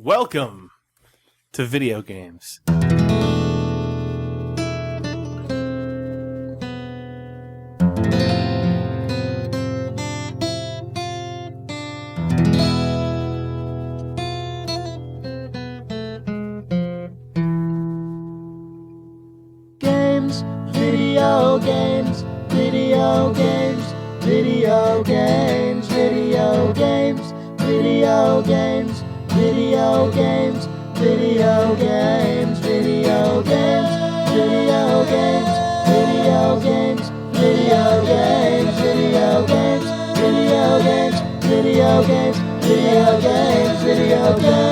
Welcome to video games. Games, video games, video games, video games, video games, video games, video games, video games, video games, video games, video games, video games, video games, video games, video games, video games, video games.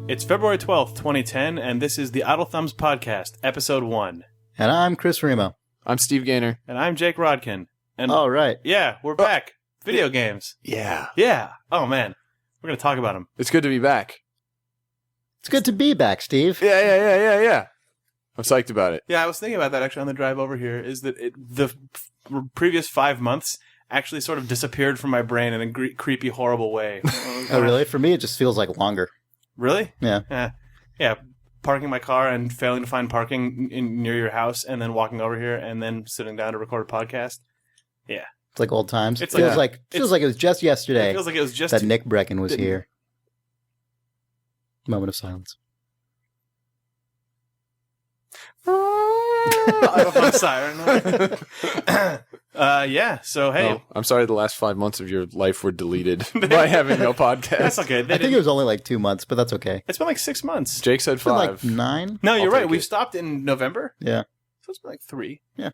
It's February 12th, 2010, and this is the Idle Thumbs Podcast, Episode 1. And I'm Chris Remo. I'm Steve Gaynor. And I'm Jake Rodkin. And All right. yeah, we're back. Video games. Yeah. Yeah. Oh, man. We're going to talk about them. It's good to be back. It's good to be back, Steve. Yeah. I'm psyched about it. Yeah, I was thinking about that actually on the drive over here, is that the previous 5 months actually sort of disappeared from my brain in a creepy, horrible way. Oh, really? For me, it just feels like longer. Really? Yeah. Yeah. Parking my car and failing to find parking near your house, and then walking over here, and then sitting down to record a podcast. Yeah. It's like old times. It's It feels like- like it was just yesterday It feels like it was just that Nick Brecken was Didn't- here. Moment of silence. I don't know, siren. Yeah. So hey, Oh, I'm sorry the last 5 months of your life were deleted by having no podcast. that's okay. I think it was only like 2 months, but that's okay. It's been like 6 months. Jake said It's been 5. like 9? No, you're I'll right. take We it. stopped in November, Yeah. so it's been like 3. Yeah.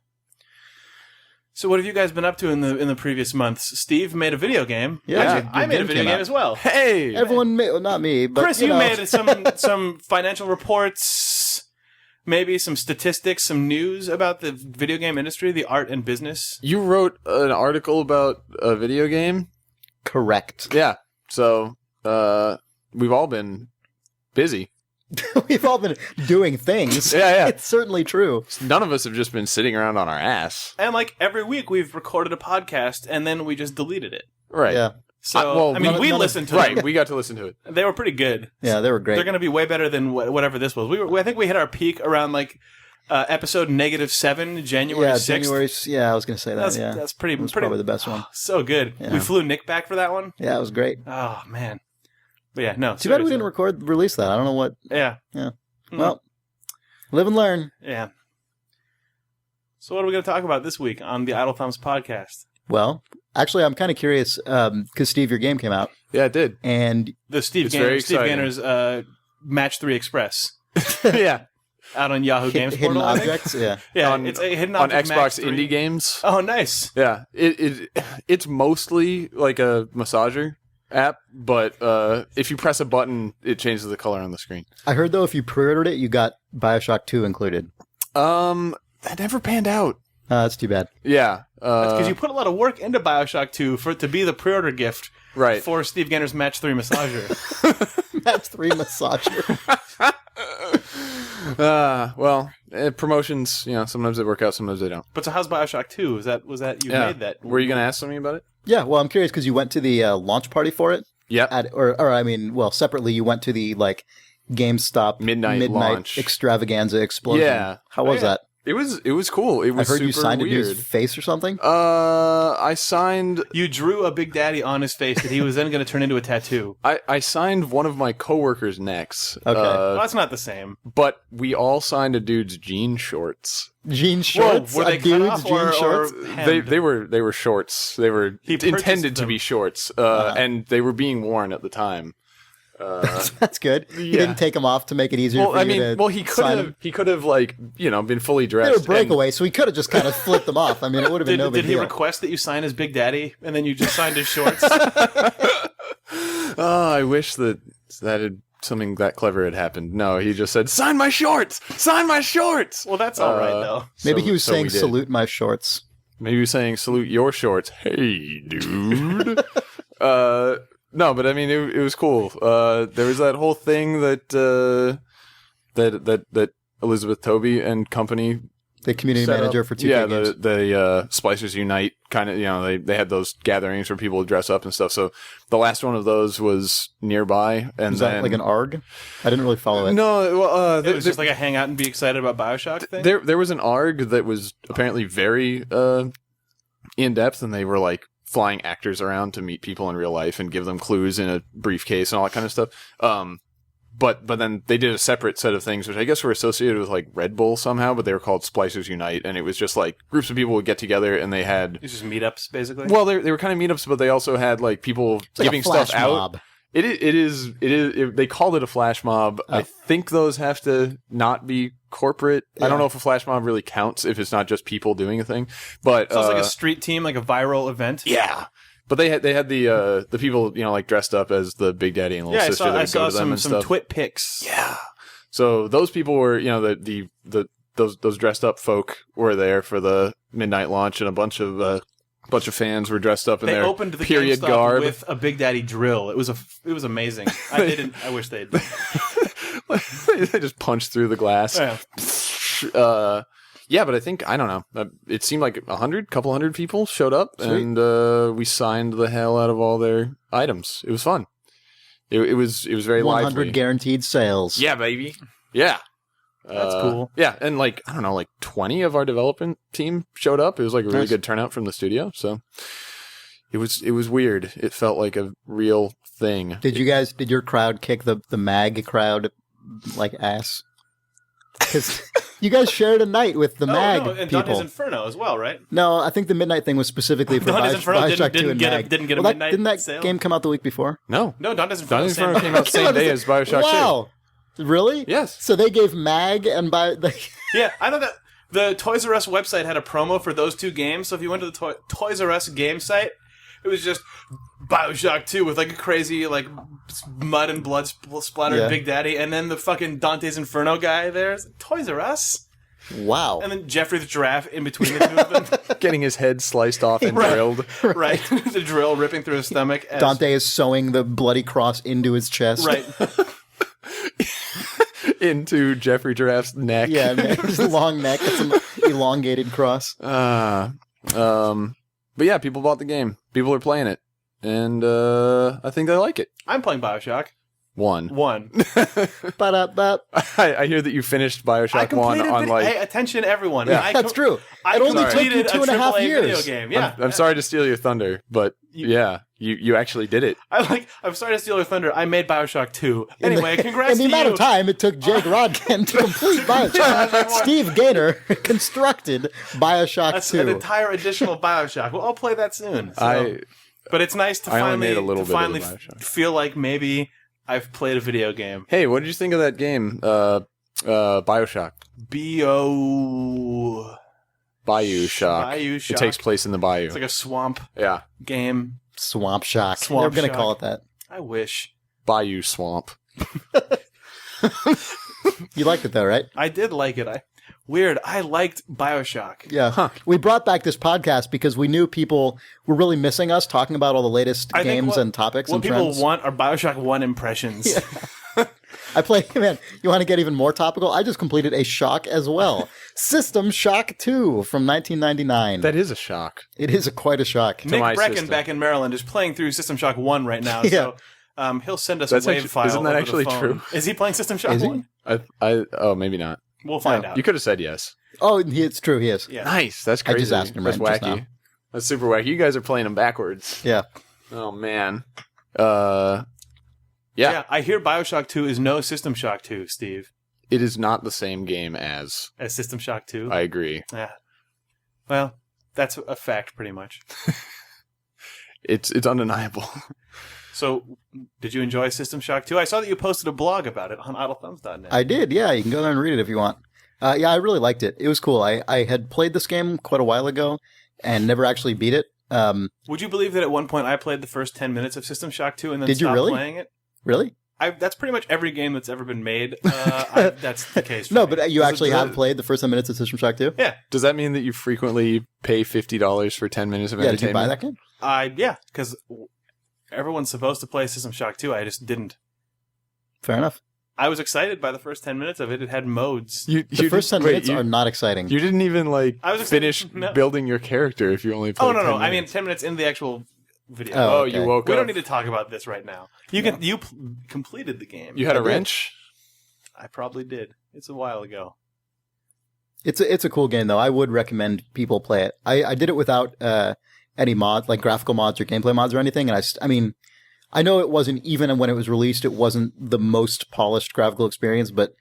So what have you guys been up to in the previous months? Steve made a video game. Yeah. Actually, Your I made a game video came game out. as well. Hey! Everyone, well, not me, but Chris, you know. made some financial reports, maybe some statistics, some news about the video game industry, the art and business. You wrote an article about a video game? Correct. Yeah. So, we've all been busy. We've all been doing things. Yeah. It's certainly true. None of us have just been sitting around on our ass. And like every week, we've recorded a podcast, and then we just deleted it. Right. Yeah. So well, we none of- listened to Right. them. We got to listen to it. They were pretty good. Yeah, they were great. They're going to be way better than whatever this was. I think we hit our peak around like episode -7, January yeah, 6th. January. Yeah, I was going to say that. That's pretty. It was pretty probably the best one. So good. Yeah. We flew Nick back for that one. Yeah, it was great. Oh man. But yeah, no. Too bad we seriously. didn't release that. I don't know what. Yeah. Yeah. Mm. Well, live and learn. Yeah. So what are we going to talk about this week on the Idle Thumbs podcast? Well, actually, I'm kind of curious because Steve, your game came out, Yeah, it did. and The Steve It's very Gaynor's Match 3 Express Yeah. out on Yahoo Games hidden portal. I think. objects. Yeah. Yeah, On- it's a hidden On object Match Xbox 3. Indie Games. Oh, nice. Yeah, it's mostly like a massager app, but if you press a button, it changes the color on the screen. I heard though, if you pre-ordered it, you got BioShock 2 included. That never panned out. That's too bad. Yeah, Because you put a lot of work into BioShock 2 for it to be the pre-order gift right. for Steve Gaynor's Match 3 Massager. That's 3 massager. Well, promotions, sometimes they work out, sometimes they don't. But so how's BioShock 2? Was that you Yeah. made that? Were you going to ask something about it? Yeah. Well, I'm curious because you went to the launch party for it. Yeah. Separately, you went to the GameStop Midnight launch. extravaganza explosion. Yeah. How was yeah. that? It was cool. It was I heard super you signed weird. a dude's face or something. I signed. You drew a Big Daddy on his face that he was then going to turn into a tattoo. I signed one of my coworkers' necks. Okay. Well, that's not the same. But we all signed a dude's jean shorts. Jean shorts. were they a cut dude's off jean or shorts. hemmed? They were shorts. They were He purchased intended to them. be shorts, Uh-huh. and they were being worn at the time. That's good. You Yeah. didn't take them off to make it easier Well, for I you mean, to he could sign have them. been fully They dressed. were and- breakaway, so he could have just kind of flipped them off. I mean, it would have been no big Did he deal. request that you sign his Big Daddy and then you just signed his shorts? I wish that had something that clever had happened. No, he just said, "Sign my shorts! Sign my shorts!" Well, that's all right, though. Maybe So- he was so saying, we did. salute my shorts. Maybe he was saying, "Salute your shorts." Hey, dude. No, but I mean, it was cool. There was that whole thing that Elizabeth Toby and company The community set up. manager for 2K Yeah, games. the Splicers Unite kind of, they had those gatherings where people would dress up and stuff. So the last one of those was nearby. And Was then, that like an ARG? I didn't really follow it. No, well, It was just like a hang out and be excited about BioShock thing. there was an ARG that was apparently very in-depth, and they were like flying actors around to meet people in real life and give them clues in a briefcase and all that kind of stuff. But then they did a separate set of things, which I guess were associated with like Red Bull somehow, but they were called Splicers Unite, and it was just like groups of people would get together, and they had It's just meetups, basically. well, they were kind of meetups, but they also had like people It's like giving a flash stuff out. mob. It is. They called it a flash mob. Oh. I think those have to not be corporate. I don't know if a flash mob really counts if it's not just people doing a thing. But So it's like a street team, like a viral event. yeah. But they had the people like dressed up as the Big Daddy and Little Yeah, Sister. I that would saw go to them some and stuff. twit pics. Yeah. So those people were those dressed up folk were there for the midnight launch, and a bunch of fans were dressed up in They their opened the period GameStop garb with a Big Daddy drill. It was amazing. I wish they'd. they just punched through the glass. Yeah. Yeah, but I don't know. It seemed like couple hundred people showed up, Sweet. and we signed the hell out of all their items. It was fun. It was very 100 lively. guaranteed sales. Yeah, baby. Yeah. That's cool. Yeah, and like, I don't know, like 20 of our development team showed up. It was like a really Nice. good turnout from the studio. So it was weird. It felt like a real thing. Did your crowd kick the MAG crowd like ass? Because you guys shared a night with the MAG and people. Dante's Inferno as well, right? No, I think the midnight thing was specifically for Dante's Inferno BioShock 2 didn't and get MAG. didn't get a Well, midnight didn't that sale. game come out the week before? No. No, Dante's Inferno. Dante's Inferno came out the same day as BioShock 2. Wow. Really? Yes. So they gave MAG and Yeah, I know that the Toys R Us website had a promo for those two games. So if you went to the Toys R Us game site, it was just BioShock 2 with like a crazy like mud and blood splattered Big Daddy, and then the fucking Dante's Inferno guy there. Toys R Us. Wow. And then Geoffrey the Giraffe in between the two of them. Getting his head sliced off and Right. drilled. Right. The drill ripping through his stomach. As, Dante is sewing the bloody cross into his chest. Right. Into Geoffrey Giraffe's neck. Yeah, man, his long neck. It's an elongated cross. But yeah, people bought the game. People are playing it. And I think they like it. I'm playing BioShock. One. Ba-da-ba. I hear that you finished I BioShock 1 completed on like... Hey, attention everyone. Yeah. That's true. I It only completed took you 2.5 AAA years. video game. Yeah. I'm sorry to steal your thunder, but yeah, you actually did it. I'm sorry to steal your thunder. I made BioShock 2. Anyway, congrats In the to amount you. of time it took Jake Rodkin to complete BioShock, Steve Gaynor constructed BioShock That's 2. an entire additional BioShock. Well, I'll play that soon. So. But it's nice to I only finally, made a little bit of finally the BioShock. feel like maybe I've played a video game. Hey, what did you think of that game, BioShock? BioShock. BioShock. It takes place in the bayou. It's like a swamp Yeah. game. Swamp Shock. Swamp They're going to Shock. call it that. I wish. Bayou Swamp. You liked it though, right? I did like it. I liked BioShock. Yeah. We brought back this podcast because we knew people were really missing us talking about all the latest I think games what- and topics What and people trends. want are BioShock 1 impressions. I play, man, you want to get even more topical? I just completed a shock as well. System Shock 2 from 1999. That is a shock. It is quite a shock. Nick my Brecken system. back in Maryland is playing through System Shock 1 right now. Yeah. So he'll send us That's a WAV actually- file. isn't that over the actually phone. true? Is he playing System Shock Is he? 1? Oh, maybe not. We'll find out. You could have said yes. Oh, it's true, he is. Yeah. Nice. That's I crazy. just asked him That's right just wacky. now. That's super wacky. You guys are playing them backwards. Yeah. Oh, man. Yeah, I hear BioShock 2 is no System Shock 2, Steve. It is not the same game as. System Shock 2. I agree. Yeah. Well, that's a fact, pretty much. It's undeniable. So, did you enjoy System Shock 2? I saw that you posted a blog about it on idlethumbs.net. I did, yeah. You can go there and read it if you want. Yeah, I really liked it. It was cool. I had played this game quite a while ago and never actually beat it. Would you believe that at one point I played the first 10 minutes of System Shock 2 and then Did you stopped really? playing it? Really? That's pretty much every game that's ever been made. That's the case for No, me. but you actually it have good? played the first 10 minutes of System Shock 2? Yeah. Does that mean that you frequently pay $50 for 10 minutes of Yeah, did you entertainment? buy that game? Yeah, because everyone's supposed to play System Shock 2. I just didn't. Fair enough. I was excited by the first 10 minutes of it. It had modes. The first 10 minutes are not exciting. You didn't even I was finish excited- building your character if you only played Oh, no. 10 I mean, minutes. 10 minutes into the actual video. Oh, okay. You woke We up. don't need to talk about this right now. You completed the game. You had a I did. wrench? I probably did. It's a while ago. It's a cool game, though. I would recommend people play it. I did it without any mods, like graphical mods or gameplay mods or anything. And I mean, I know it wasn't, even when it was released, it wasn't the most polished graphical experience, but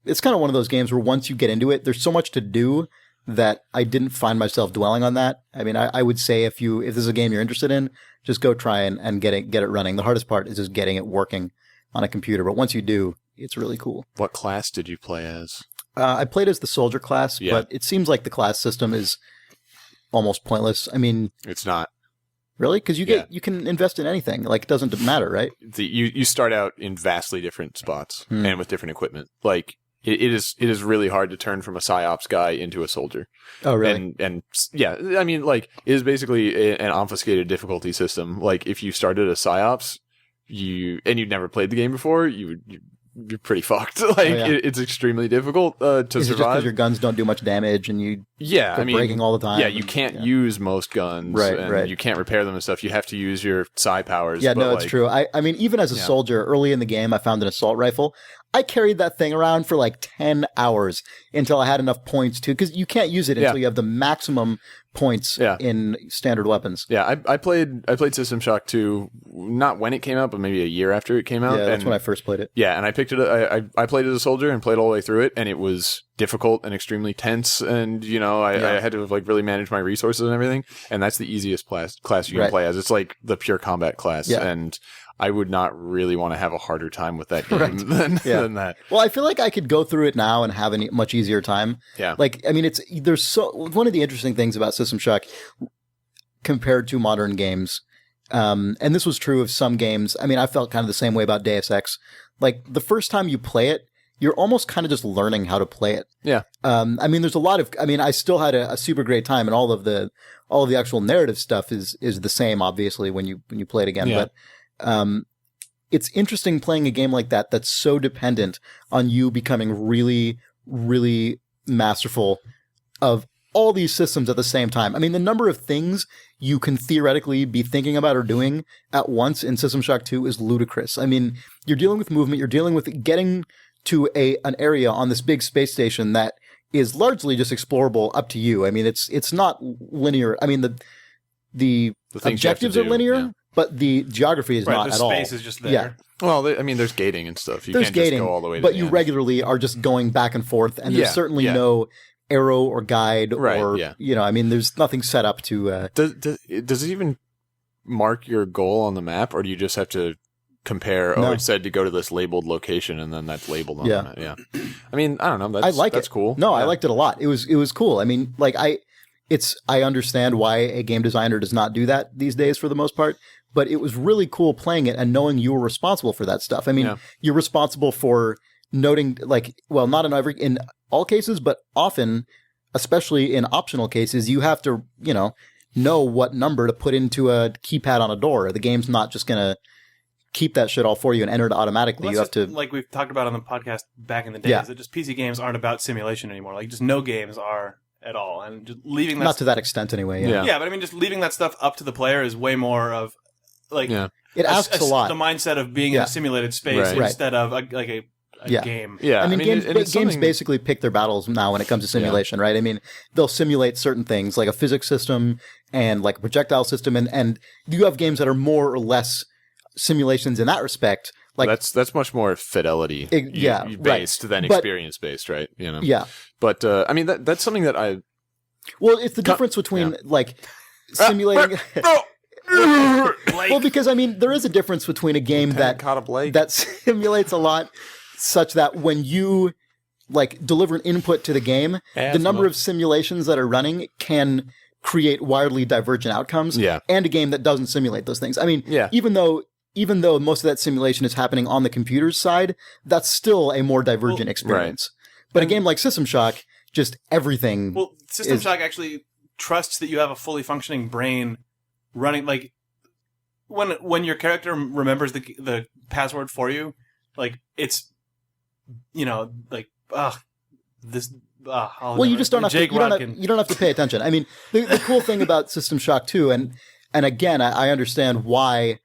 it's kind of one of those games where once you get into it, there's so much to do that I didn't find myself dwelling on that. I mean, I would say if this is a game you're interested in, just go try and get it running. The hardest part is just getting it working on a computer. But once you do, it's really cool. What class did you play as? I played as the soldier class, Yeah. but it seems like the class system is almost pointless. I mean, It's not. really? Because you can invest in anything. Like, it doesn't matter, right? You start out in vastly different spots and with different equipment. Like, it is really hard to turn from a PsyOps guy into a soldier. Oh, really? And yeah, I mean, like, it is basically an obfuscated difficulty system. Like, if you started a PsyOps, you'd never played the game before, you're pretty fucked. Like, yeah. it's extremely difficult to Is it just survive. because your guns don't do much damage and you're breaking all the time? Yeah, you can't use most guns, Right. You can't repair them and stuff. You have to use your psi powers. Yeah, but, no, it's true. I mean, even as a soldier, early in the game, I found an assault rifle. I carried that thing around for like 10 hours until I had enough points to, because you can't use it until you have the maximum points in standard weapons. Yeah, I played System Shock 2, not when it came out, but maybe a year after it came out. Yeah, that's when I first played it. Yeah, and I picked it. I played as a soldier and played all the way through it, and it was difficult and extremely tense, and I had to like really manage my resources and everything. And that's the easiest class you can play as. It's like the pure combat class, and I would not really want to have a harder time with that game than that. Well, I feel like I could go through it now and have a much easier time. Yeah. Like, I mean, one of the interesting things about System Shock compared to modern games, and this was true of some games. I mean, I felt kind of the same way about Deus Ex. Like, the first time you play it, you're almost kind of just learning how to play it. Yeah. I mean, I still had a super great time, and all of the actual narrative stuff is the same, obviously, when you play it again. Yeah. But it's interesting playing a game like that that's so dependent on you becoming really, really masterful of all these systems at the same time. I mean, the number of things you can theoretically be thinking about or doing at once in System Shock 2 is ludicrous. I mean, you're dealing with movement, you're dealing with getting to an area on this big space station that is largely just explorable up to you. I mean, it's not linear. I mean, the objectives are linear, but the geography is not the at all. space is just there. Yeah. Well, I mean, there's gating and stuff. You There's can't gating, just go all the way to but the you end. regularly are just going back and forth, and there's certainly no arrow or guide or, I mean, there's nothing set up to... Does it even mark your goal on the map, or do you just have to compare, No. it said to go to this labeled location, and then that's labeled on the map? Yeah. I mean, I don't know. That's cool. No, I liked it a lot. It was cool. I mean, like, I understand why a game designer does not do that these days for the most part, but it was really cool playing it and knowing you were responsible for that stuff. I mean, you're responsible for noting, like, well, not in all cases, but often, especially in optional cases, you have to, know what number to put into a keypad on a door. The game's not just going to keep that shit all for you and enter it automatically. Well, you have to, like we've talked about on the podcast back in the days, that just PC games aren't about simulation anymore. Like, just no games are at all, and just leaving that not to that extent anyway. Yeah, but I mean, just leaving that stuff up to the player is way more of like it asks a lot. The mindset of being in a simulated space instead of a game. Yeah, I mean, games basically pick their battles now when it comes to simulation, right? I mean, they'll simulate certain things like a physics system and like a projectile system, and you have games that are more or less simulations in that respect. Like that's much more fidelity based than experience based, right? Yeah. But I mean, that's something that I. Well, it's the difference between like simulating. Well, because I mean, there is a difference between a game that simulates a lot, such that when you like deliver an input to the game, the number of simulations that are running can create wildly divergent outcomes. Yeah. And a game that doesn't simulate those things. I mean, even though most of that simulation is happening on the computer's side, that's still a more divergent experience. Right. But a game like System Shock, just everything. Well, System Shock actually trusts that you have a fully functioning brain running. Like when your character remembers the password for you, like it's this. Well, you just don't have to. You don't have to pay attention. I mean, the cool thing about System Shock 2, and again, I understand why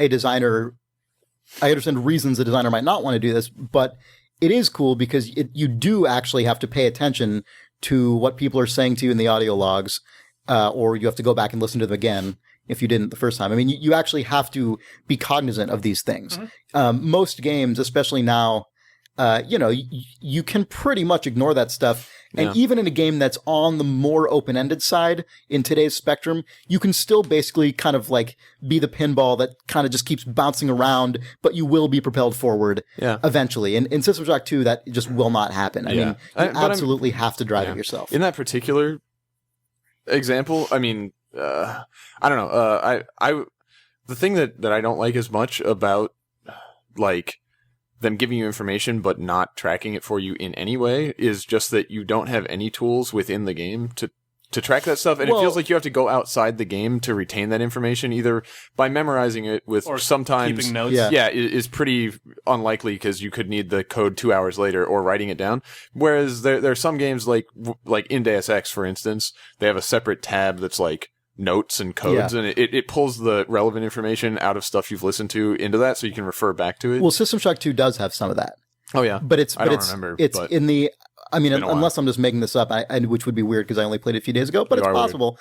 I understand reasons a designer might not want to do this, but it is cool because you do actually have to pay attention to what people are saying to you in the audio logs, or you have to go back and listen to them again if you didn't the first time. I mean, you actually have to be cognizant of these things. Mm-hmm. Most games, especially now, you can pretty much ignore that stuff. And even in a game that's on the more open-ended side in today's spectrum, you can still basically kind of like be the pinball that kind of just keeps bouncing around, but you will be propelled forward eventually. And in System Shock 2, that just will not happen. I mean, you absolutely have to drive it yourself. In that particular example, I mean, I don't know. The thing that I don't like as much about like them giving you information but not tracking it for you in any way is just that you don't have any tools within the game to track that stuff. And it feels like you have to go outside the game to retain that information, either by memorizing it with or sometimes keeping notes. Is pretty unlikely because you could need the code 2 hours later or writing it down. Whereas there are some games like in Deus Ex, for instance, they have a separate tab that's like notes and codes, and it pulls the relevant information out of stuff you've listened to into that, so you can refer back to it. Well, System Shock 2 does have some of that. Oh yeah, but it's I don't remember. It's in the. I mean, unless I'm just making this up, which would be weird because I only played it a few days ago. But it's possible.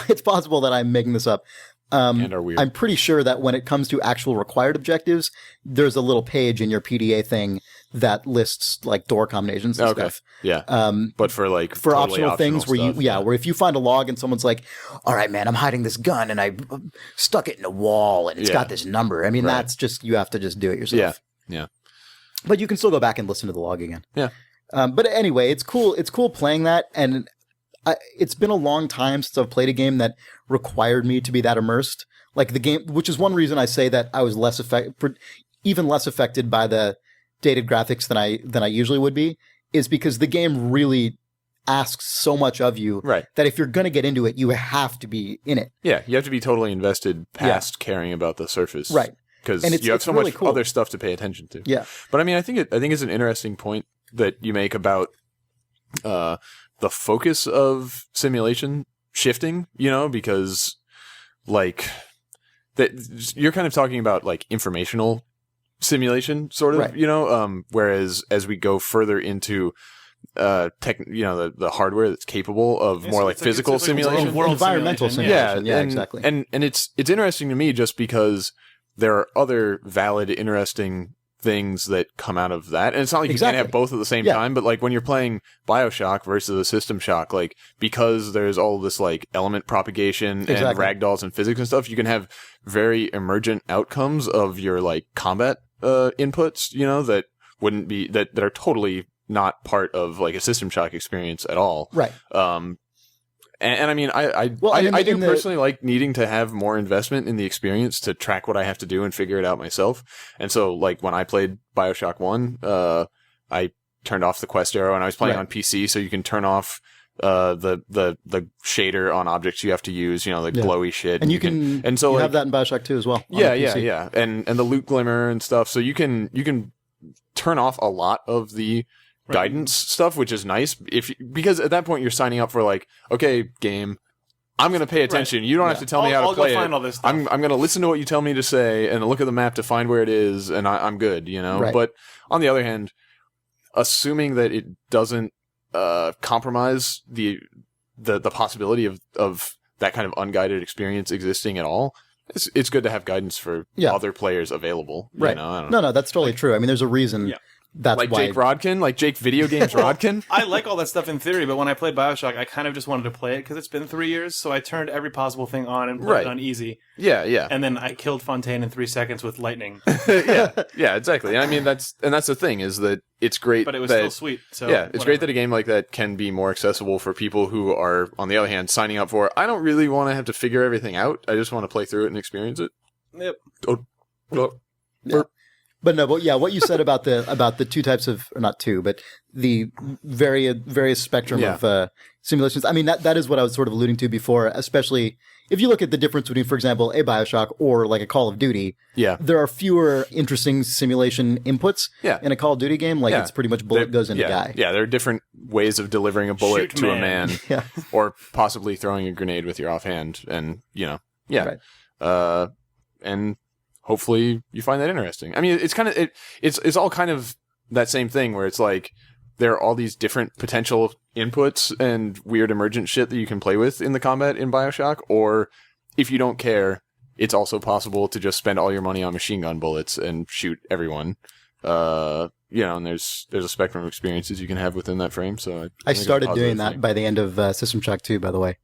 It's possible that I'm making this up. And are weird. I'm pretty sure that when it comes to actual required objectives, there's a little page in your PDA thing that lists like door combinations and stuff. Yeah. But for like for totally optional things stuff, where if you find a log and someone's like, all right, man, I'm hiding this gun and I stuck it in a wall and it's got this number. I mean, that's just, you have to just do it yourself. Yeah. But you can still go back and listen to the log again. Yeah. But anyway, it's cool. It's cool playing that. And it's been a long time since I've played a game that required me to be that immersed. Like the game, which is one reason I say that I was even less affected by the dated graphics than I usually would be, is because the game really asks so much of you that if you're going to get into it, you have to be in it. Yeah, you have to be totally invested past caring about the surface. Right. Because you have so really much other stuff to pay attention to. Yeah. But I mean, I think it's an interesting point that you make about the focus of simulation shifting, because like that you're kind of talking about like informational simulation sort of, whereas as we go further into the hardware that's capable of more like physical simulation, environmental simulation. Yeah, exactly. And it's interesting to me just because there are other valid, interesting things that come out of that. And it's not like you can't have both at the same time, but like when you're playing BioShock versus a System Shock, like because there's all this like element propagation and ragdolls and physics and stuff, you can have very emergent outcomes of your like combat inputs, that wouldn't be that are totally not part of like a System Shock experience at all. Right. And I mean, I do personally like needing to have more investment in the experience to track what I have to do and figure it out myself. And so, like, when I played BioShock 1, I turned off the Quest arrow, and I was playing on PC, so you can turn off the shader on objects you have to use, the glowy shit. And you have that in BioShock 2 as well. Yeah. And the loot glimmer and stuff. So you can turn off a lot of the guidance stuff, which is nice because at that point you're signing up for like, okay, game, I'm going to pay attention. You don't have to tell me how to play it. All this stuff. I'm going to listen to what you tell me to say and look at the map to find where it is, and I'm good, Right. But on the other hand, assuming that it doesn't compromise the possibility of that kind of unguided experience existing at all, it's good to have guidance for other players available. Right. I don't know. No, that's totally true. I mean, there's a reason. Yeah. That's like why Jake Rodkin, like Jake Video Games Rodkin. I like all that stuff in theory, but when I played BioShock, I kind of just wanted to play it because it's been 3 years, so I turned every possible thing on and played it on easy. Yeah. And then I killed Fontaine in 3 seconds with lightning. yeah, exactly. And I mean, that's the thing, is that it's great. But it was still sweet. So it's great that a game like that can be more accessible for people who are, on the other hand, signing up for, I don't really want to have to figure everything out. I just want to play through it and experience it. Yep. But no, what you said about the two types of, or not two, but the various spectrum of simulations. I mean, that is what I was sort of alluding to before, especially if you look at the difference between, for example, a BioShock or like a Call of Duty, there are fewer interesting simulation inputs in a Call of Duty game. Like it's pretty much bullet goes into guy. Yeah, there are different ways of delivering a bullet to a man, or possibly throwing a grenade with your offhand, and and hopefully you find that interesting. I mean, it's kind of it's all kind of that same thing where it's like there are all these different potential inputs and weird emergent shit that you can play with in the combat in BioShock, or if you don't care, it's also possible to just spend all your money on machine gun bullets and shoot everyone. And there's a spectrum of experiences you can have within that frame. So I started doing that by the end of System Shock 2, by the way.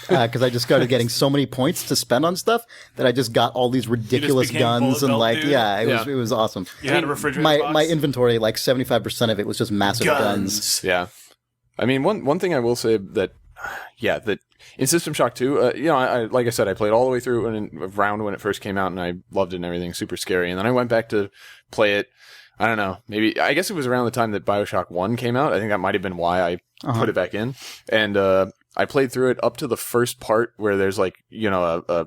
Because I just started getting so many points to spend on stuff that I just got all these ridiculous guns and like, it was awesome. You had a refrigerator box? My inventory, like 75% of it was just massive guns. Yeah. I mean, one thing I will say that in System Shock 2, I like I said, I played all the way through around when it first came out, and I loved it and everything, super scary. And then I went back to play it. I don't know, I guess it was around the time that BioShock 1 came out. I think that might have been why I put it back in. And I played through it up to the first part where there's like, a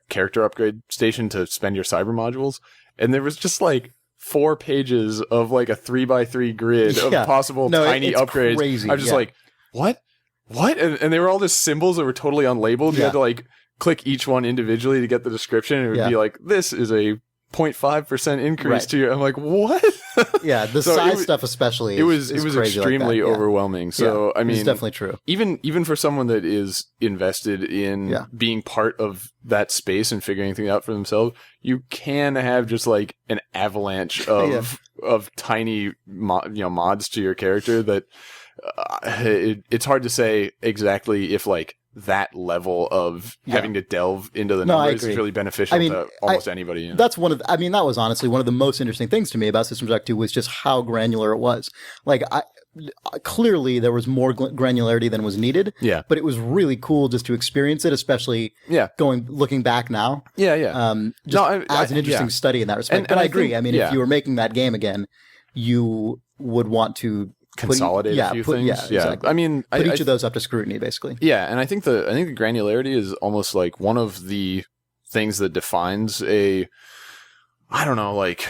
character upgrade station to spend your cyber modules. And there was just like 4 pages of like a 3x3 grid of possible tiny upgrades. Crazy. I was just like, what? And they were all just symbols that were totally unlabeled. You had to like click each one individually to get the description. And it would be like, this is a 0.5% increase to your. I'm like, what? The size stuff especially. It was extremely overwhelming. So I mean, it's definitely true. Even for someone that is invested in being part of that space and figuring things out for themselves, you can have just like an avalanche of tiny mods to your character that it's hard to say exactly if like that level of having to delve into the numbers is really beneficial to almost anybody. That's that was honestly one of the most interesting things to me about System Shock 2 was just how granular it was. Like, clearly there was more granularity than was needed. Yeah. But it was really cool just to experience it, especially looking back now. As an interesting study in that respect. But I agree. If you were making that game again, you would want to consolidate a few things. Yeah, exactly. I mean, put each of those up to scrutiny, basically. Yeah, and I think the granularity is almost like one of the things that defines a, I don't know, like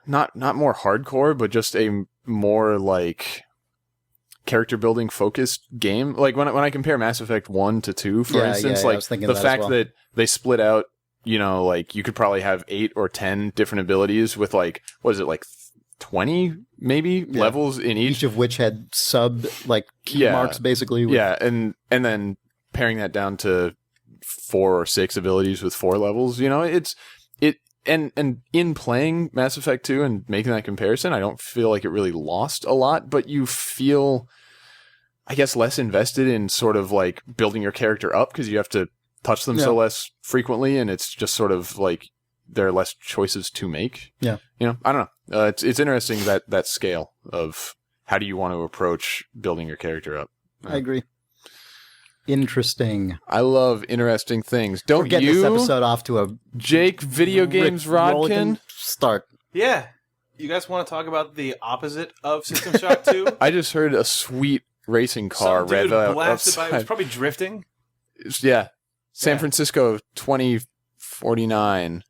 not more hardcore, but just a more like character building focused game. Like when I compare Mass Effect 1 to 2, for instance, like the fact that they split out, like you could probably have 8 or 10 different abilities with like, what is it, like 20 maybe levels in each of which had sub like key marks basically and then paring that down to 4 or 6 abilities with 4 levels, and in playing Mass Effect 2 and making that comparison, I don't feel like it really lost a lot, but you feel, I guess, less invested in sort of like building your character up because you have to touch them so less frequently, and it's just sort of like there are less choices to make. I don't know. It's interesting that scale of how do you want to approach building your character up. I agree. Interesting. I love interesting things. Don't get you? This episode off to a Jake Video Games Rodkin start. Yeah. You guys want to talk about the opposite of System Shock 2? I just heard a sweet racing car rev out outside. It was probably drifting. San Francisco 2049.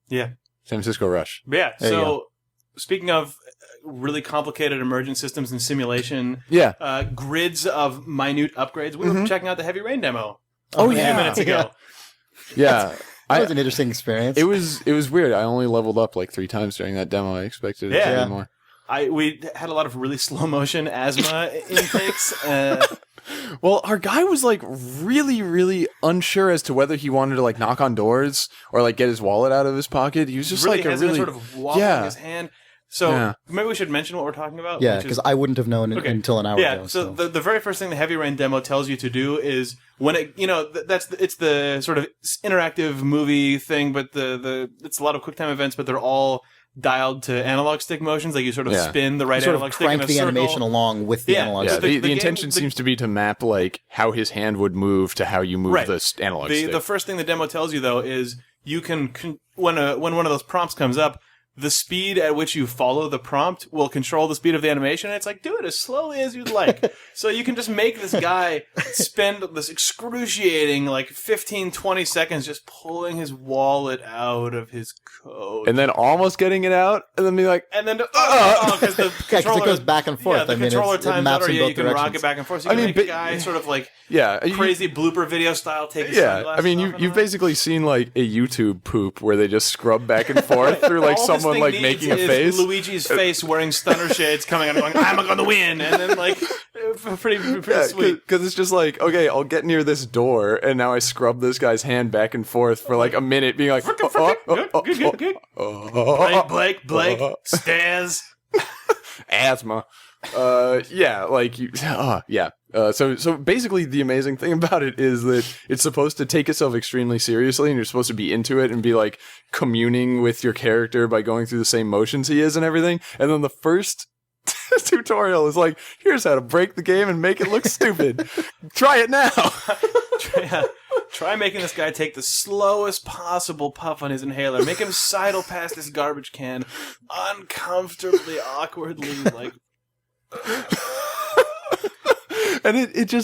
Yeah. San Francisco Rush. Yeah. So speaking of really complicated emergent systems and simulation, grids of minute upgrades, we were checking out the Heavy Rain demo a few minutes ago. That was an interesting experience. It was weird. I only leveled up like 3 times during that demo. I expected it to be more. We had a lot of really slow motion asthma intakes. Well, our guy was like really, really unsure as to whether he wanted to like knock on doors or like get his wallet out of his pocket. He was just really like a sort of wobbling his hand. So maybe we should mention what we're talking about. Yeah, because I wouldn't have known until an hour ago. So the very first thing the Heavy Rain demo tells you to do is when it, it's the sort of interactive movie thing, but it's a lot of QuickTime events, but they're all dialed to analog stick motions. Like you sort of spin the right analog stick in a crank the circle. Animation along with the analog stick. The intention seems to be to map like how his hand would move to how you move the analog stick. The first thing the demo tells you though is you can when one of those prompts comes up, the speed at which you follow the prompt will control the speed of the animation. And it's like, do it as slowly as you'd like. So you can just make this guy spend this excruciating, 15, 20 seconds just pulling his wallet out of his coat. And then almost getting it out, and then be like... And then, because the controller... it goes back and forth. Yeah, the controller times out, or in both you can directions. rock it back and forth. So you can make a guy sort of crazy blooper video style take his sunglasses off you've basically seen, a YouTube poop where they just scrub back and forth through, All someone, this thing making a needs face. is Luigi's face wearing stunner shades coming out and going, I'm going to win. And then, pretty sweet. Because it's just okay, I'll get near this door, and now I scrub this guy's hand back and forth for, a minute, being like... Blake, stairs. Asthma. So basically the amazing thing about it is that it's supposed to take itself extremely seriously, and you're supposed to be into it and be communing with your character by going through the same motions he is and everything. And then the first tutorial is here's how to break the game and make it look stupid. Try it now. Try making this guy take the slowest possible puff on his inhaler. Make him sidle past this garbage can uncomfortably, awkwardly, And it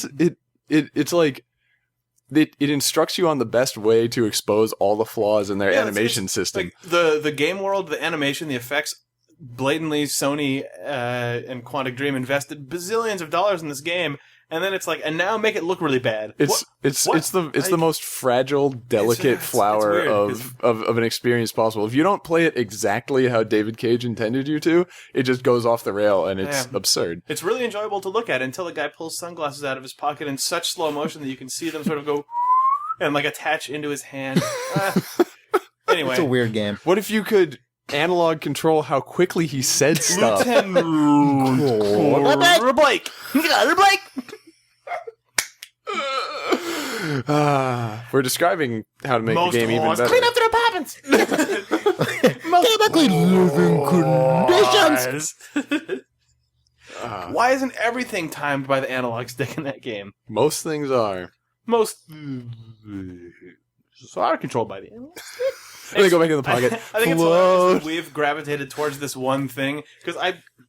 instructs you on the best way to expose all the flaws in their animation system. The game world, the animation, the effects, blatantly Sony and Quantic Dream invested bazillions of dollars in this game, and then it's and now make it look really bad. It's the most fragile, delicate flower of an experience possible. If you don't play it exactly how David Cage intended you to, it just goes off the rail, and it's absurd. It's really enjoyable to look at until the guy pulls sunglasses out of his pocket in such slow motion that you can see them sort of go and attach into his hand. Anyway, it's a weird game. What if you could analog control how quickly he said stuff? Blake. We're describing how to make the game even better. Clean up their apartments. Chemically living conditions. Why isn't everything timed by the analog stick in that game? Most things are. So are controlled by the analog stick. And they go back in the pocket. I think it's hilarious that we've gravitated towards this one thing, because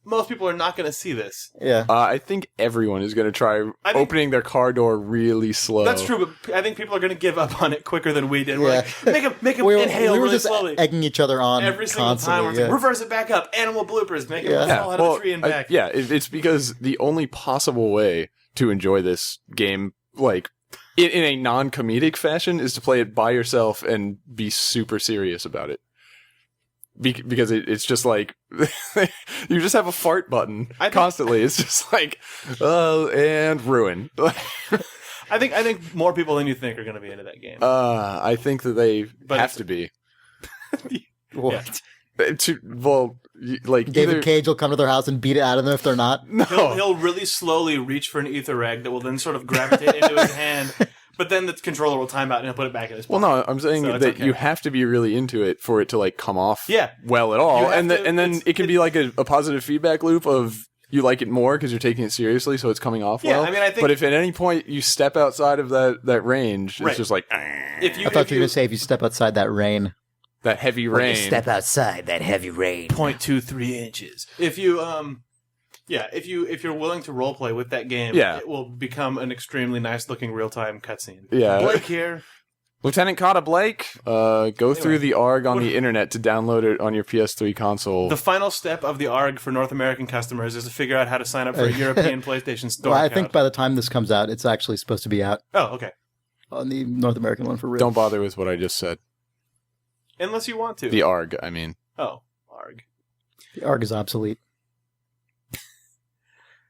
most people are not going to see this. Yeah. I think everyone is going to try opening their car door really slow. That's true, but I think people are going to give up on it quicker than we did. We're make him inhale we were really just slowly. Egging each other on every single time. We're reverse it back up. Animal bloopers. Make him fall out of the tree and back. It's because the only possible way to enjoy this game, in a non-comedic fashion, is to play it by yourself and be super serious about it. Because it's just you just have a fart button constantly. It's just and ruin. I think more people than you think are going to be into that game. I think that they have to be. What? David Cage will come to their house and beat it out of them if they're not. No. He'll really slowly reach for an ether egg that will then sort of gravitate into his hand, but then the controller will time out and he'll put it back in his pocket. Well, no, I'm saying that you have to be really into it for it to come off well at all, and then it can be a positive feedback loop of you like it more because you're taking it seriously, so it's coming off well. I mean, I think, but if at any point you step outside of that range, it's just I thought you were going to say if you step outside that rain. That heavy rain. Step outside that heavy rain. 0.23 inches. If you if you're willing to roleplay with that game, it will become an extremely nice looking real time cutscene. Yeah. Blake here. Lieutenant Cotta Blake, go through the ARG on the internet to download it on your PS3 console. The final step of the ARG for North American customers is to figure out how to sign up for a European PlayStation Store I account. think by the time this comes out, it's actually supposed to be out. Oh, okay. On the North American one for real. Don't bother with what I just said. Unless you want to. The ARG, I mean. Oh, ARG. The ARG is obsolete.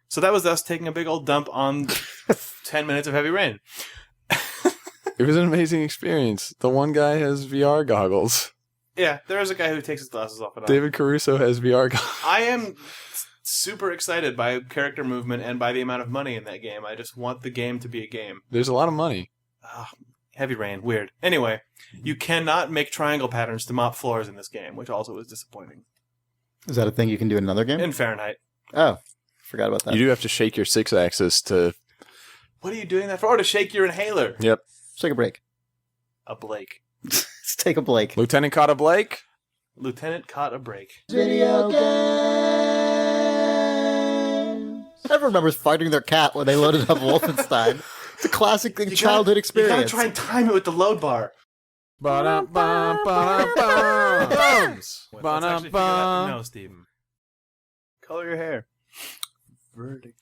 So that was us taking a big old dump on 10 minutes of heavy rain. It was an amazing experience. The one guy has VR goggles. Yeah, there is a guy who takes his glasses off and on. David Caruso has VR goggles. I am super excited by character movement and by the amount of money in that game. I just want the game to be a game. There's a lot of money. Heavy rain. Weird. Anyway, you cannot make triangle patterns to mop floors in this game, which also was disappointing. Is that a thing you can do in another game? In Fahrenheit. Oh, forgot about that. You do have to shake your 6-axis to... What are you doing that for? Oh, to shake your inhaler. Yep. Let's take a break. A Blake. Let's take a Blake. Lieutenant Cotta Blake, Lieutenant caught a break. Video games. Everyone remembers fighting their cat when they loaded up Wolfenstein. It's a classic childhood experience. You gotta try and time it with the load bar. Ba-dum-bum. Let's actually figure that out. No, Steven. Color your hair. Verdict.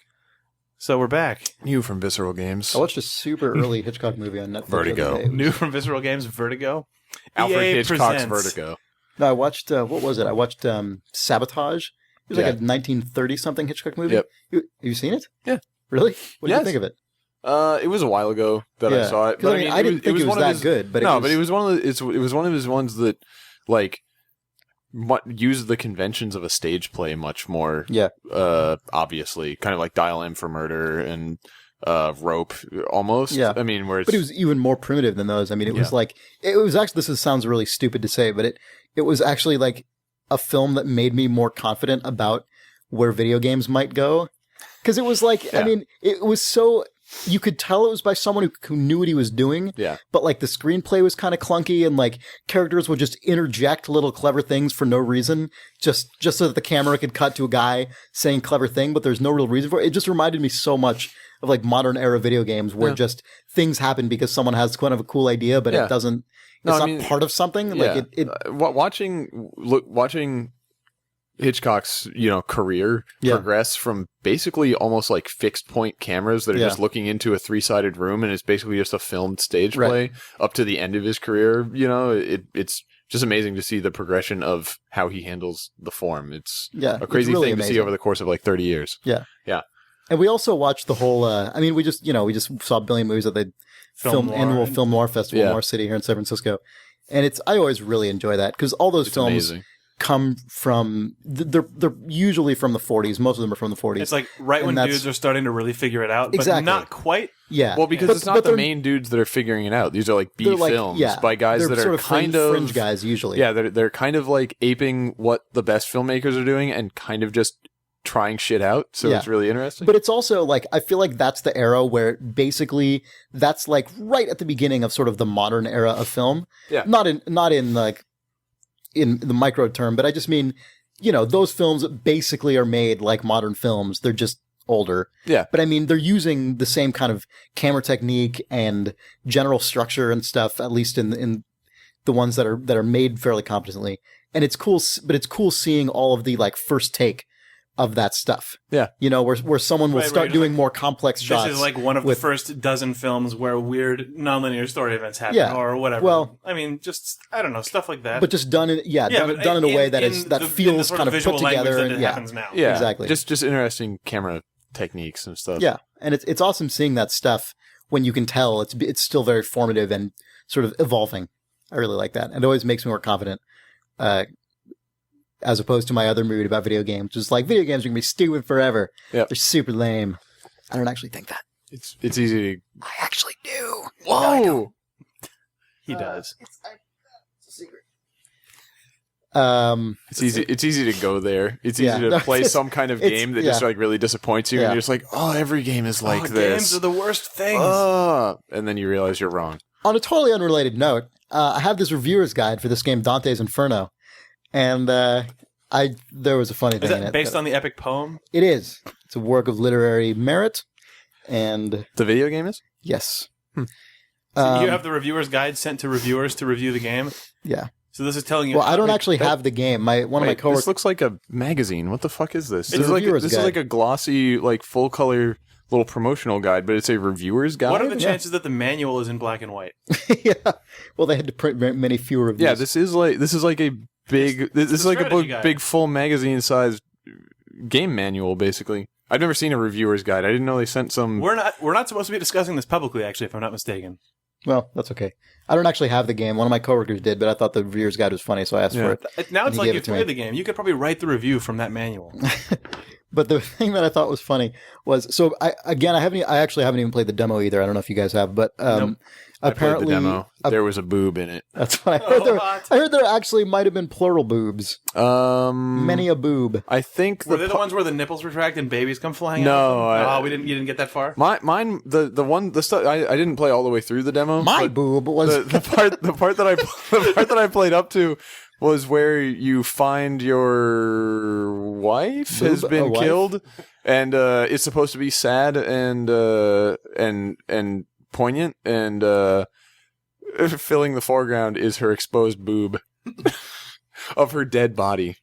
So we're back. New from Visceral Games. I watched a super early Hitchcock movie on Netflix. Vertigo. New from Visceral Games, Vertigo. Alfred EA Hitchcock's presents. Vertigo. No, I watched, what was it? I watched Sabotage. It was like a 1930-something Hitchcock movie. Yep. Have you seen it? Yeah. Really? What did Yes. you think of it? It was a while ago that I saw it. 'Cause, I mean, I didn't think it was one of that his- good, but but it was one of the. It was one of his ones that, like, used the conventions of a stage play much more. Yeah. Obviously, kind of like Dial M for Murder and Rope, almost. Yeah. I mean, where it's, But it was even more primitive than those. I mean, it was like, it was actually, sounds really stupid to say, but it was actually like a film that made me more confident about where video games might go. Because it was like, I mean, it was so, you could tell it was by someone who knew what he was doing. Yeah. But like the screenplay was kind of clunky and like characters would just interject little clever things for no reason, just so that the camera could cut to a guy saying clever thing, but there's no real reason for it. It just reminded me so much of like modern era video games where just things happen because someone has kind of a cool idea, but it doesn't, it's not part of something. Like watching Hitchcock's, career progress from basically almost like fixed point cameras that are just looking into a 3-sided room and it's basically just a filmed stage play up to the end of his career. It's just amazing to see the progression of how he handles the form. It's a crazy really thing amazing to see over the course of like 30 years. Yeah. Yeah. And we also watched the whole, we just saw a billion movies at the annual Film Noir Festival in Noir City here in San Francisco. And I always really enjoy that because all those films come from, they're usually from the 40s. Most of them are from the 40s. It's like when dudes are starting to really figure it out, but not quite. Yeah. Well, because it's not the main dudes that are figuring it out. These are like B films by guys that sort are of kind of fringe guys usually. Yeah, they're kind of like aping what the best filmmakers are doing and kind of just trying shit out. So it's really interesting. But it's also like, I feel like that's the era where basically that's like right at the beginning of sort of the modern era of film. Yeah. Not in like in the micro term, but I just mean, those films basically are made like modern films. They're just older. Yeah. But I mean, they're using the same kind of camera technique and general structure and stuff, at least in the ones that are made fairly competently. And it's cool, but it's cool seeing all of the like first take of that stuff. Yeah. Where someone will start doing more complex shots. This is like one of the first dozen films where weird nonlinear story events happen or whatever. Well, I mean, just, I don't know, stuff like that. But just done in done in a way that feels kind of put together. And happens now. Yeah, exactly. Just interesting camera techniques and stuff. Yeah. And it's awesome seeing that stuff when you can tell it's still very formative and sort of evolving. I really like that. It always makes me more confident. As opposed to my other mood about video games, which is like video games are gonna be stupid forever. Yep. They're super lame. I don't actually think that. It's easy to. I actually do. Whoa! No, He does. It's a secret. It's easy to go there. It's easy to play some kind of game that just like really disappoints you, and you're just like, oh, every game is like this. Games are the worst things. And then you realize you're wrong. On a totally unrelated note, I have this reviewer's guide for this game, Dante's Inferno. And there was a funny thing in it. Based on the epic poem? It is. It's a work of literary merit. And the video game is? Yes. So you have the reviewer's guide sent to reviewers to review the game? Yeah. So this is telling you... Well, I don't actually have the game. One of my coworkers... This looks like a magazine. What the fuck is this? It's a reviewer's guide. This is like a glossy, like full-color little promotional guide, but it's a reviewer's guide? What are the chances that the manual is in black and white? Yeah. Well, they had to print many fewer reviews. Yeah, this is like a big... This is like a big full magazine-sized game manual, basically. I've never seen a reviewer's guide. I didn't know they sent some... We're not supposed to be discussing this publicly, actually, if I'm not mistaken. Well, that's okay. I don't actually have the game. One of my coworkers did, but I thought the reviewer's guide was funny, so I asked for it. Now it's like you played the game. You could probably write the review from that manual. But the thing that I thought was funny was, so I actually haven't even played the demo either. I don't know if you guys have, but nope. apparently I played the demo. There was a boob in it. That's what I heard. I heard there actually might have been plural boobs. Many a boob. I think were they the ones where the nipples retract and babies come flying no, out? No, you didn't get that far. Mine, the stuff I didn't play all the way through the demo. My boob was the part that I played up to was where you find your wife Boob, has been a wife? killed, and it's supposed to be sad and poignant, and filling the foreground is her exposed boob of her dead body.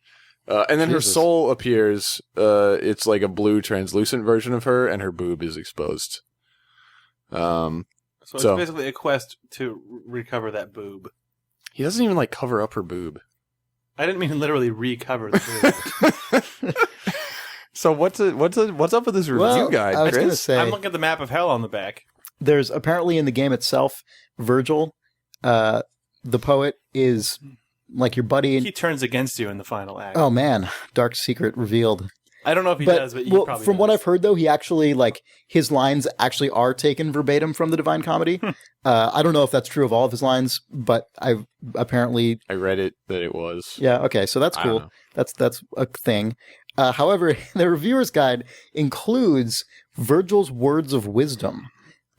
And then her Jesus. soul appears. It's like a blue translucent version of her, and her boob is exposed. So it's So- basically a quest to recover that boob. He doesn't even like cover up her boob. I didn't mean literally recover the boob. So what's up with this review Well, guide, I was going to Chris? say, I'm looking at the map of hell on the back. there's apparently in the game itself, Virgil, the poet, is like your buddy. He turns against you in the final act. Oh man, dark secret revealed. I don't know if he does, but he probably from what does. I've heard though, he actually his lines actually are taken verbatim from the Divine Comedy. I don't know if that's true of all of his lines, but I read it that it was. yeah, okay, so that's I don't cool. know. That's a thing. However, the reviewer's guide includes Virgil's words of wisdom,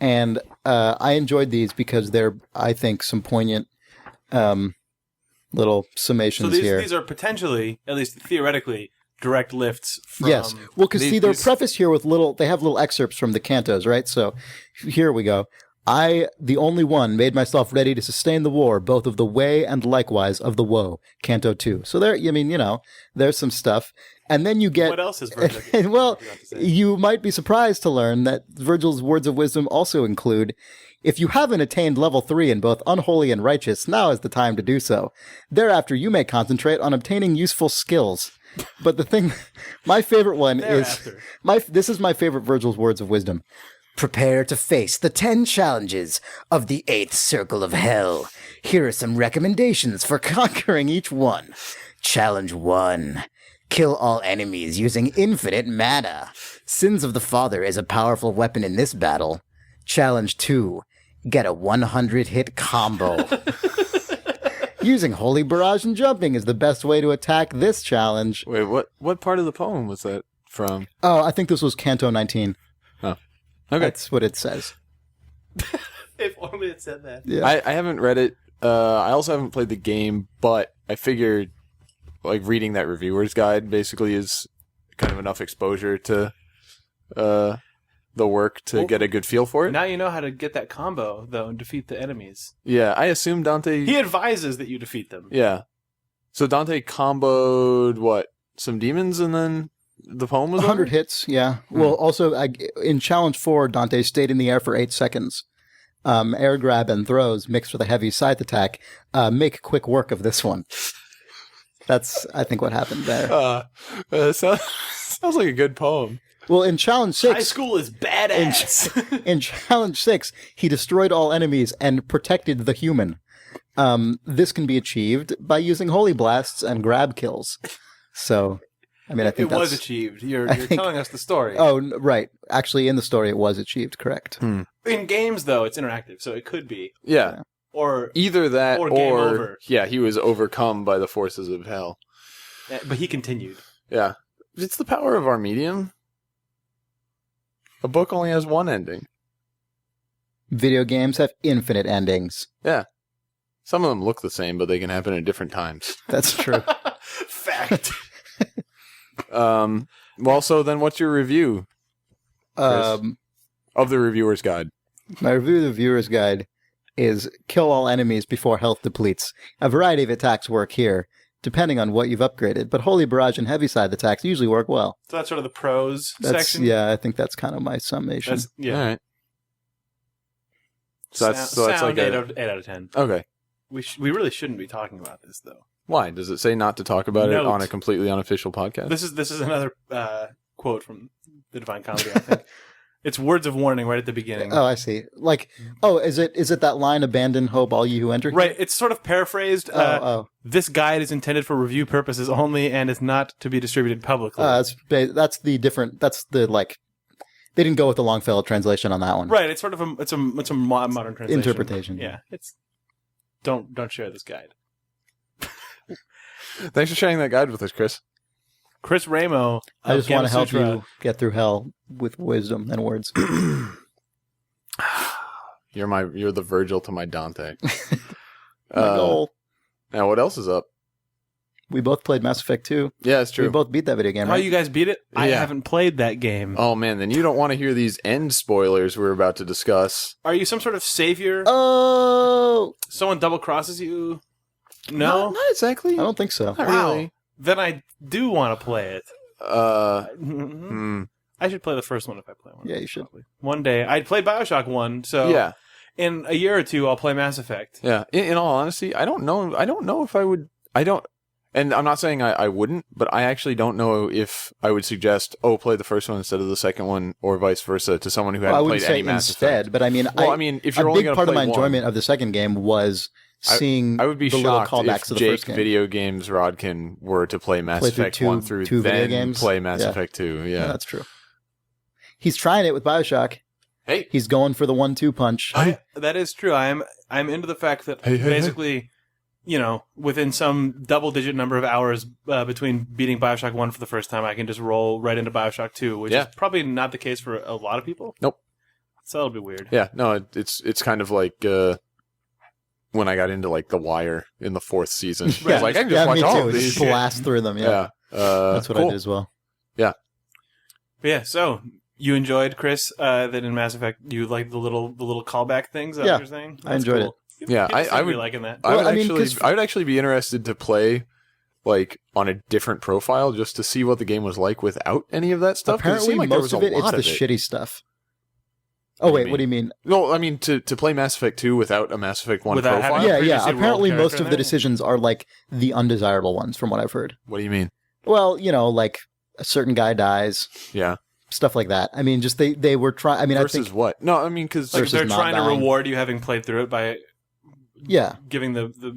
and I enjoyed these because they're, I think, some poignant little summations So here. these are potentially, at least theoretically, direct lifts from... Yes. Well, because these- they're these- prefaced here with they have little excerpts from the cantos, right? So here we go. I, the only one, made myself ready to sustain the war, both of the way and likewise of the woe. Canto 2. So there, I mean, there's some stuff. And then you get... What else is Virgil? well, about to say? you might be surprised to learn that Virgil's words of wisdom also include, if you haven't attained level 3 in both unholy and righteous, now is the time to do so. Thereafter, you may concentrate on obtaining useful skills. But the thing, my favorite one Thereafter. this is my favorite Virgil's words of wisdom. Prepare to face the 10 challenges of the 8th circle of hell. Here are some recommendations for conquering each one. Challenge 1. Kill all enemies using infinite mana. Sins of the Father is a powerful weapon in this battle. Challenge 2. Get a 100-hit combo. Using Holy Barrage and jumping is the best way to attack this challenge. Wait, what part of the poem was that from? Oh, I think this was Canto 19. Oh, okay. That's what it says. If only it said that. Yeah. I haven't read it. I also haven't played the game, but I figured reading that reviewer's guide basically is kind of enough exposure to the work to get a good feel for it. Now you know how to get that combo, though, and defeat the enemies. Yeah, I assume Dante... He advises that you defeat them. Yeah. So Dante comboed, what, some demons and then the poem was 100 over? hits, yeah. Well, also, in Challenge 4, Dante stayed in the air for 8 seconds. Air grab and throws mixed with a heavy scythe attack make quick work of this one. That's, I think, what happened there. Sounds like a good poem. Well, in Challenge High 6... school is badass. In Challenge 6, he destroyed all enemies and protected the human. This can be achieved by using Holy Blasts and grab kills. So, I mean, I think it was that's... achieved. You're think- telling us the story. Oh, right. Actually, in the story, it was achieved, correct. In games, though, it's interactive, so it could be. Yeah. Or, Either that Or game over. Yeah, he was overcome by the forces of hell. but he continued. Yeah. It's the power of our medium. A book only has one ending. Video games have infinite endings. Yeah. Some of them look the same, but they can happen at different times. That's true. Fact. Well, so then what's your review of the reviewer's guide? My review of the viewer's guide is kill all enemies before health depletes. A variety of attacks work here, depending on what you've upgraded, but Holy Barrage and Heavy Side attacks usually work well. So that's sort of the pros That's, section. yeah, I think that's kind of my summation. That's, yeah. All right. So that's Sound like 8 out of 10. Okay. We really shouldn't be talking about this, though. Why? Does it say not to talk about it Note. on a completely unofficial podcast? This is another quote from the Divine Comedy, I think. It's words of warning right at the beginning. Oh, I see. Is it that line, abandon hope all you who enter? here? Right, it's sort of paraphrased. This guide is intended for review purposes only and is not to be distributed publicly. That's the different, they didn't go with the Longfellow translation on that one. Right, it's sort of it's a modern translation. Interpretation. Yeah, it's don't share this guide. Thanks for sharing that guide with us, Chris. Chris Ramo. I just want to help Gamasutra. you get through hell with wisdom and words. You're the Virgil to my Dante. My goal. Now, what else is up? We both played Mass Effect 2. Yeah, it's true. We both beat that video game, Oh, right? you guys beat it? I Yeah. haven't played that game. Oh man, then you don't want to hear these end spoilers we're about to discuss. Are you some sort of savior? Oh! Someone double crosses you? No? Not exactly. I don't think so. Not Wow. really. Then I do want to play it. Hmm. I should play the first one if I play one. Yeah, you should. Probably. One day. I played BioShock 1, so Yeah, in a year or two I'll play Mass Effect. yeah. In all honesty, I don't know if I would. I don't. And I'm not saying I wouldn't, but I actually don't know if I would suggest, play the first one instead of the second one, or vice versa, to someone who Well, I hadn't wouldn't played say any Mass instead, Effect. but I mean, Well, I mean, if you're a only big going to part play of my one, enjoyment of the second game was seeing I would be the little shocked callbacks if to the Jake first game. Video Games Rodkin were to play Mass Play through Effect two- 1 through two video then games? play Mass Yeah. Effect 2. Yeah, Yeah. that's true. He's trying it with BioShock. Hey. He's going for the 1-2 punch. That is true. I'm into the fact that Hey. basically, within some double-digit number of hours between beating BioShock 1 for the first time, I can just roll right into BioShock 2, which is probably not the case for a lot of people. Nope. So that'll be weird. Yeah, no, it's kind of like when I got into like The Wire in the 4th season. I was like, I can just watch me all too. of these. Just blast through them. Yeah, that's what I cool. did as well. But yeah, so you enjoyed, Chris, that in Mass Effect you like the little callback things? Is that what you're saying? I enjoyed it. Yeah, I would would be liking that. I Well, would I mean, actually 'cause- I would actually be interested to play like on a different profile just to see what the game was like without any of that stuff. 'cause Apparently, it seemed like there most was of a it, it's lot the of it. shitty stuff. Oh, What do you wait, what do you mean? No, I mean to play Mass Effect 2 without a Mass Effect 1 Without profile. having- Yeah, previously Apparently, rolled most character of in the there? decisions are like the undesirable ones, from what I've heard. What do you mean? Well, like a certain guy dies, Yeah. stuff like that. I mean, just they were trying. I mean, Versus I think what? No, I mean because Like versus they're not trying to dying. reward you having played through it by yeah, giving the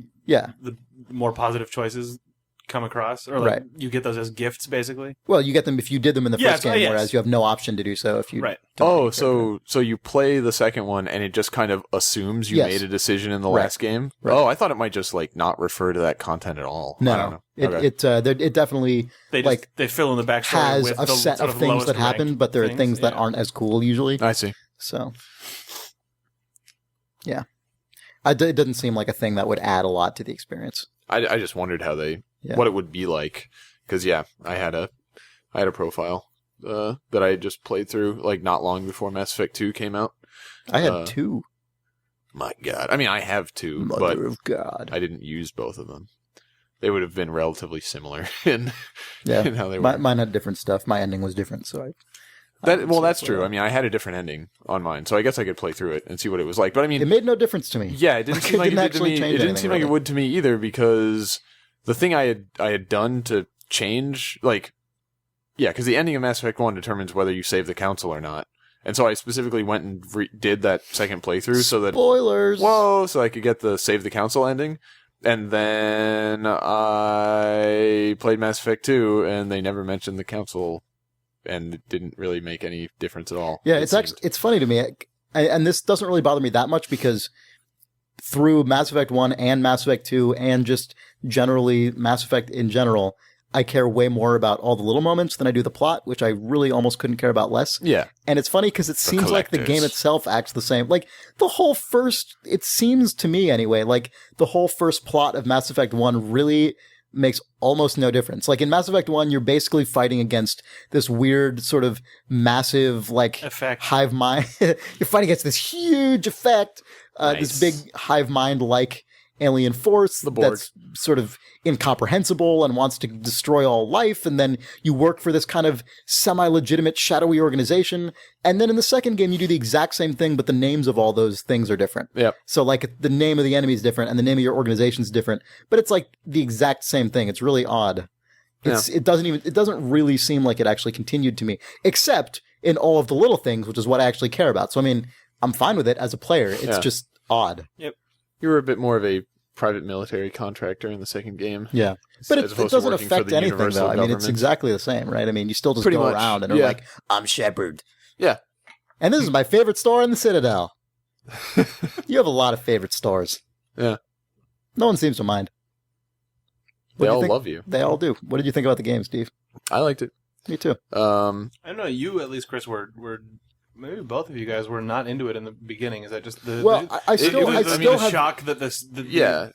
more positive choices come across, or like Right. you get those as gifts, basically. well, you get them if you did them in the Yes, first game, yes. whereas you have no option to do so if you. Right. don't so you play the second one and it just kind of assumes you Yes. made a decision in the Right. last game. Right. Oh, I thought it might just like not refer to that content at all. I don't No, know. Okay. it definitely They just Like, they fill in the backstory has with a the set sort of things lowest that happen, ranked but there are things that yeah. aren't as cool usually. I see. So, yeah, it doesn't seem like a thing that would add a lot to the experience. I just wondered how what it would be like because I had a profile that I had just played through like not long before Mass Effect 2 came out. I had two. My God, I mean I have two, Mother but of God. I didn't use both of them. They would have been relatively similar in Yeah, in how they were. mine had different stuff. My ending was different, so I That's true. I mean, I had a different ending on mine, so I guess I could play through it and see what it was like. But I mean, it made no difference to me. yeah, it didn't seem like it didn't did to actually me. change It didn't anything, seem like it really. would to me either because the thing I had done to change, like, yeah, because the ending of Mass Effect 1 determines whether you save the council or not. And so I specifically went and did that second playthrough so that Spoilers. so I could get the save the council ending. And then I played Mass Effect 2, and they never mentioned the council, and it didn't really make any difference at all. Yeah, it it's seemed. actually it's funny to me, and this doesn't really bother me that much because through Mass Effect 1 and Mass Effect 2 and just generally Mass Effect in general, I care way more about all the little moments than I do the plot, which I really almost couldn't care about less. Yeah. And it's funny because it seems like the collectors. game itself acts the same. Like, the whole first, it seems to me anyway, like the whole first plot of Mass Effect 1 really makes almost no difference. Like in Mass Effect 1, you're basically fighting against this weird sort of massive, like, Effect. hive mind. You're fighting against this huge effect, Nice. this big hive mind-like alien force The Borg. that's sort of incomprehensible and wants to destroy all life, and then you work for this kind of semi-legitimate shadowy organization, and then in the second game you do the exact same thing, but the names of all those things are different. Yep. So like the name of the enemy is different and the name of your organization is different, but it's like the exact same thing. It's really odd. It doesn't really seem like it actually continued to me, except in all of the little things, which is what I actually care about. So I mean, I'm fine with it as a player. It's Yeah. just odd. You were a bit more of a private military contractor in the second game. Yeah. But as it opposed to doesn't working for affect the anything, universal though. I mean, it's government. exactly the same, right? I mean, you still just Pretty go much. around and are Yeah. like, I'm Shepard. Yeah. And this is my favorite store in the Citadel. You have a lot of favorite stores. Yeah. No one seems to mind. They What do you all think? love you. They all do. What did you think about the game, Steve? I liked it. Me too. I don't know. You at least, Chris, were maybe both of you guys were not into it in the beginning. Is that just the? Well, I still have shock that this.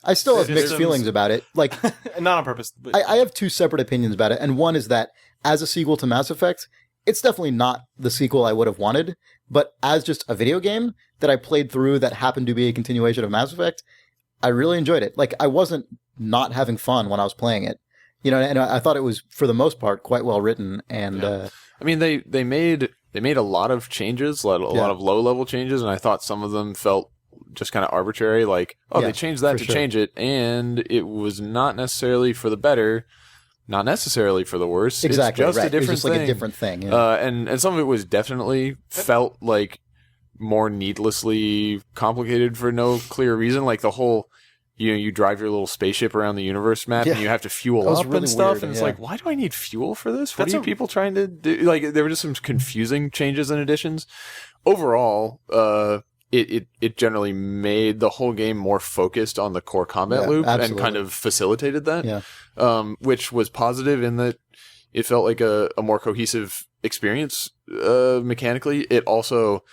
I still have mixed systems- feelings about it. Like, not on purpose. But I have two separate opinions about it, and one is that as a sequel to Mass Effect, it's definitely not the sequel I would have wanted, but as just a video game that I played through that happened to be a continuation of Mass Effect, I really enjoyed it. Like, I wasn't not having fun when I was playing it. You know, and I thought it was, for the most part, quite well written. And I mean, they made a lot of changes, a lot of low-level changes, and I thought some of them felt just kind of arbitrary. Like, they changed that to change it, and it was not necessarily for the better, not necessarily for the worse. Exactly, it's just right. a different it was just thing. like a different thing. Yeah. And some of it was definitely felt like more needlessly complicated for no clear reason. Like the whole, you drive your little spaceship around the universe map and you have to fuel up really and stuff. weird, And it's like, why do I need fuel for this? What are you people trying to do? Like, there were just some confusing changes and additions. Overall, it generally made the whole game more focused on the core combat loop and kind of facilitated that, which was positive in that it felt like a more cohesive experience mechanically. It also,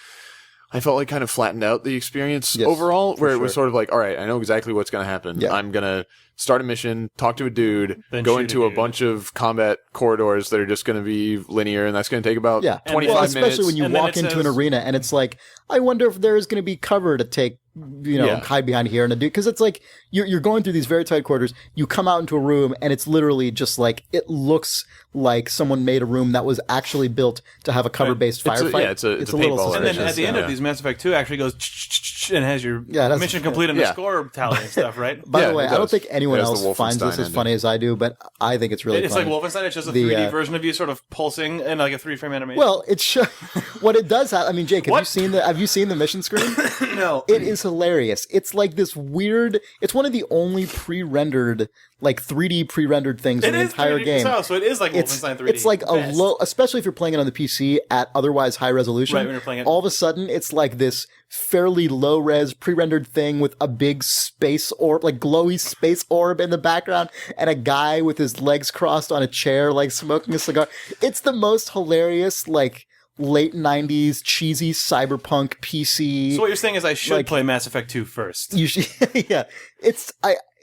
I felt like, kind of flattened out the experience overall, where it was sort of like, all right, I know exactly what's going to happen. Yeah. I'm going to start a mission, talk to a dude, then go into a bunch of combat corridors that are just going to be linear, and that's going to take about 25 minutes. Especially when you walk into an arena and it's like, I wonder if there is going to be cover to take, hide behind here and do, because it's like you're going through these very tight quarters. You come out into a room and it's literally just like, it looks like someone made a room that was actually built to have a cover-based firefight. It's a little paintball. And then at the end of these, Mass Effect 2 actually goes and has your mission complete and the score tally and stuff, right? By the way, I don't think anyone else finds this as funny as I do, but I think it's really funny. It's like Wolfenstein. It's just a 3D version of you sort of pulsing in like a 3-frame animation. Well, what it does have. I mean, Jake, have you seen the mission screen? No. It is hilarious. It's like this weird. It's one of the only pre-rendered, like 3D pre-rendered things in the entire game. So it is like Wolfenstein 3D. It's like a low, especially if you're playing it on the PC at otherwise high resolution. Right, when you're playing it. All of a sudden, it's like this fairly low-res pre-rendered thing with a big space orb, like glowy space orb in the background, and a guy with his legs crossed on a chair, like smoking a cigar. It's the most hilarious, like, late 90s cheesy cyberpunk PC. So what you're saying is I should play Mass Effect 2 first. You should, yeah.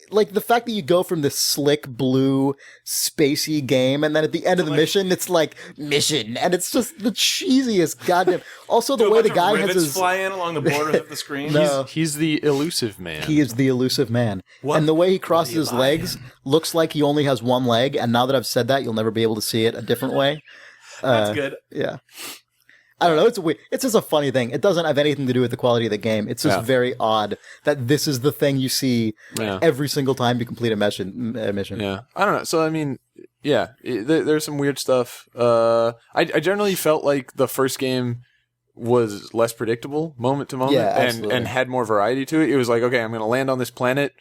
Like the fact that you go from this slick blue spacey game and then at the end of the mission it's like mission and it's just the cheesiest goddamn. Also the way the guy has his fly in along the border of the screen. No. He's the elusive man. He is the elusive man. What? And the way he crosses his legs looks like he only has one leg, and now that I've said that, you'll never be able to see it a different way. That's good. Yeah. I don't know. It's weird. It's just a funny thing. It doesn't have anything to do with the quality of the game. It's just very odd that this is the thing you see every single time you complete a mission. Yeah, I don't know. So I mean, there's some weird stuff. I generally felt like the first game was less predictable moment to moment, and had more variety to it. It was like, okay, I'm going to land on this planet.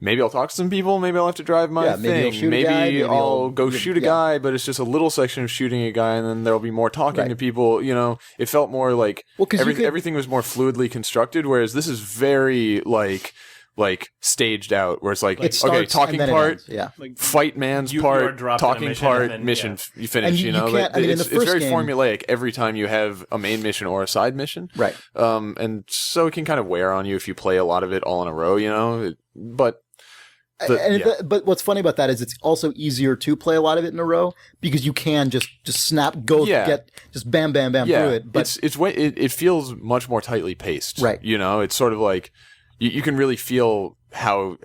Maybe I'll talk to some people. Maybe I'll have to drive my thing. Maybe I'll go shoot a guy, but it's just a little section of shooting a guy, and then there'll be more talking to people. You know, it felt more like everything was more fluidly constructed, whereas this is very like staged out, where it's like okay, talking part, fight man's part, talking part, mission, you finish. You know, it's very formulaic every time you have a main mission or a side mission, right? And so it can kind of wear on you if you play a lot of it all in a row. You know, but what's funny about that is it's also easier to play a lot of it in a row because you can just get just bam through it. But it feels much more tightly paced, right? You know, it's sort of like you can really feel how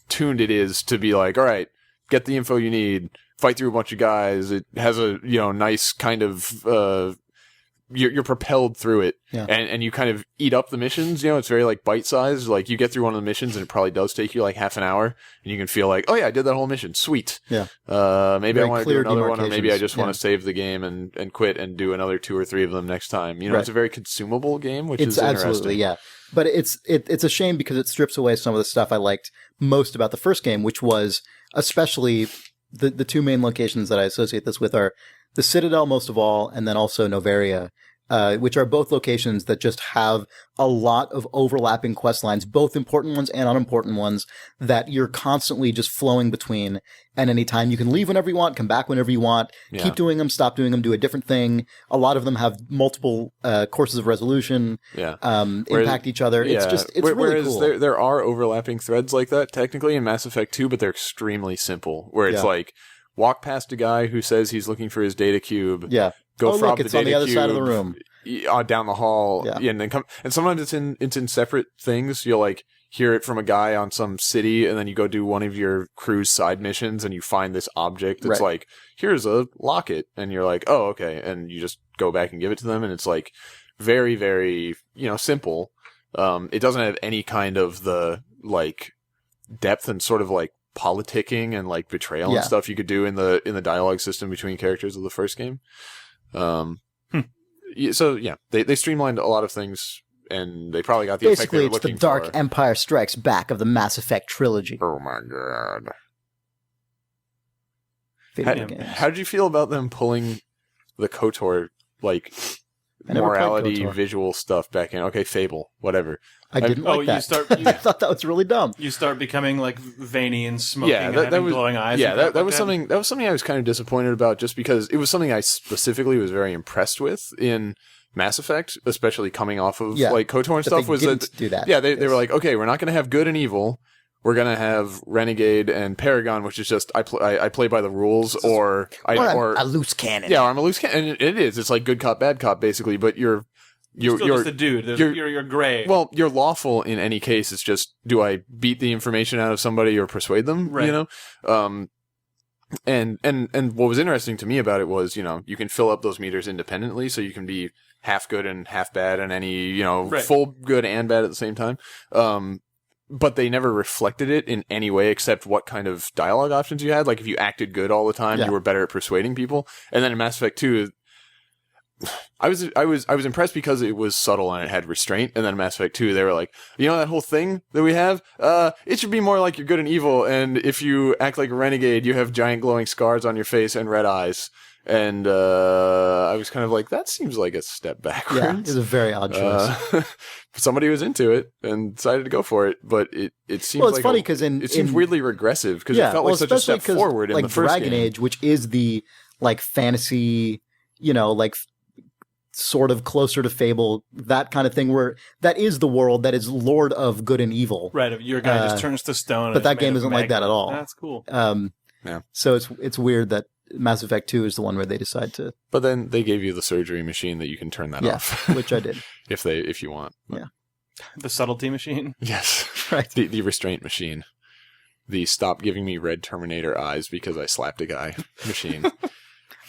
tuned it is to be like, all right, get the info you need, fight through a bunch of guys. It has a nice kind of you're propelled through it, and you kind of eat up the missions. You know, it's very like bite sized. Like you get through one of the missions, and it probably does take you like half an hour, and you can feel like, oh yeah, I did that whole mission, sweet. Yeah. Maybe I want to do another one, or maybe I just want to save the game and quit and do another 2 or 3 of them next time. You know, it's a very consumable game, which is interesting. Absolutely, But it's a shame because it strips away some of the stuff I liked most about the first game, which was especially the 2 main locations that I associate this with are the Citadel most of all, and then also Novaria. which are both locations that just have a lot of overlapping quest lines, both important ones and unimportant ones, that you're constantly just flowing between. And anytime you can leave whenever you want, come back whenever you want, keep doing them, stop doing them, do a different thing. A lot of them have multiple courses of resolution, impact each other. It's really cool. There are overlapping threads like that technically in Mass Effect 2, but they're extremely simple. Where it's like, walk past a guy who says he's looking for his data cube. Yeah. Go look, it's on the other side of the room. Down the hall, and then come. And sometimes it's in separate things. You'll like hear it from a guy on some city, and then you go do one of your crew's side missions, and you find this object. It's like, here's a locket, and you're like, oh, okay, and you just go back and give it to them, and it's like very, very simple. It doesn't have any kind of the like depth and sort of like politicking and like betrayal and stuff you could do in the dialogue system between characters of the first game. So they streamlined a lot of things, and they probably got the effect they were looking for. Basically, it's the Dark Empire Strikes Back of the Mass Effect trilogy. Oh my god! How did you feel about them pulling the KOTOR like morality visual stuff back in? Okay, Fable, whatever. I didn't like that. I thought that was really dumb. You start becoming like veiny and smoking and having glowing eyes. Yeah, that was something I was kind of disappointed about, just because it was something I specifically was very impressed with in Mass Effect, especially coming off of like KOTOR and stuff. They were like, okay, we're not going to have good and evil. We're gonna have Renegade and Paragon, which is just I play by the rules, or a loose cannon. Yeah, or I'm a loose cannon. And it is. It's like good cop, bad cop, basically. But you're just a dude. You're gray. Well, you're lawful in any case. It's just, do I beat the information out of somebody or persuade them? Right. And what was interesting to me about it was, you can fill up those meters independently, so you can be half good and half bad, and any full good and bad at the same time. But they never reflected it in any way except what kind of dialogue options you had. Like, if you acted good all the time, you were better at persuading people. And then in Mass Effect 2, I was impressed because it was subtle and it had restraint. And then in Mass Effect 2, they were like, that whole thing that we have, it should be more like you're good and evil. And if you act like a renegade, you have giant glowing scars on your face and red eyes. And I was kind of like, that seems like a step backwards. Yeah, it's a very odd choice. Somebody was into it and decided to go for it, but it seems it's funny because it seems weirdly regressive, because it felt like such a step forward in the first Dragon game. Age, which is the like fantasy, like sort of closer to Fable, that kind of thing, where that is the world that is Lord of good and evil. Right, your guy just turns to stone. But that game isn't like that at all. That's cool. So it's weird that Mass Effect 2 is the one where they decide to. But then they gave you the surgery machine that you can turn that off. Which I did. if you want. Yeah. The subtlety machine? Yes. Right. The restraint machine. The stop giving me red Terminator eyes because I slapped a guy machine.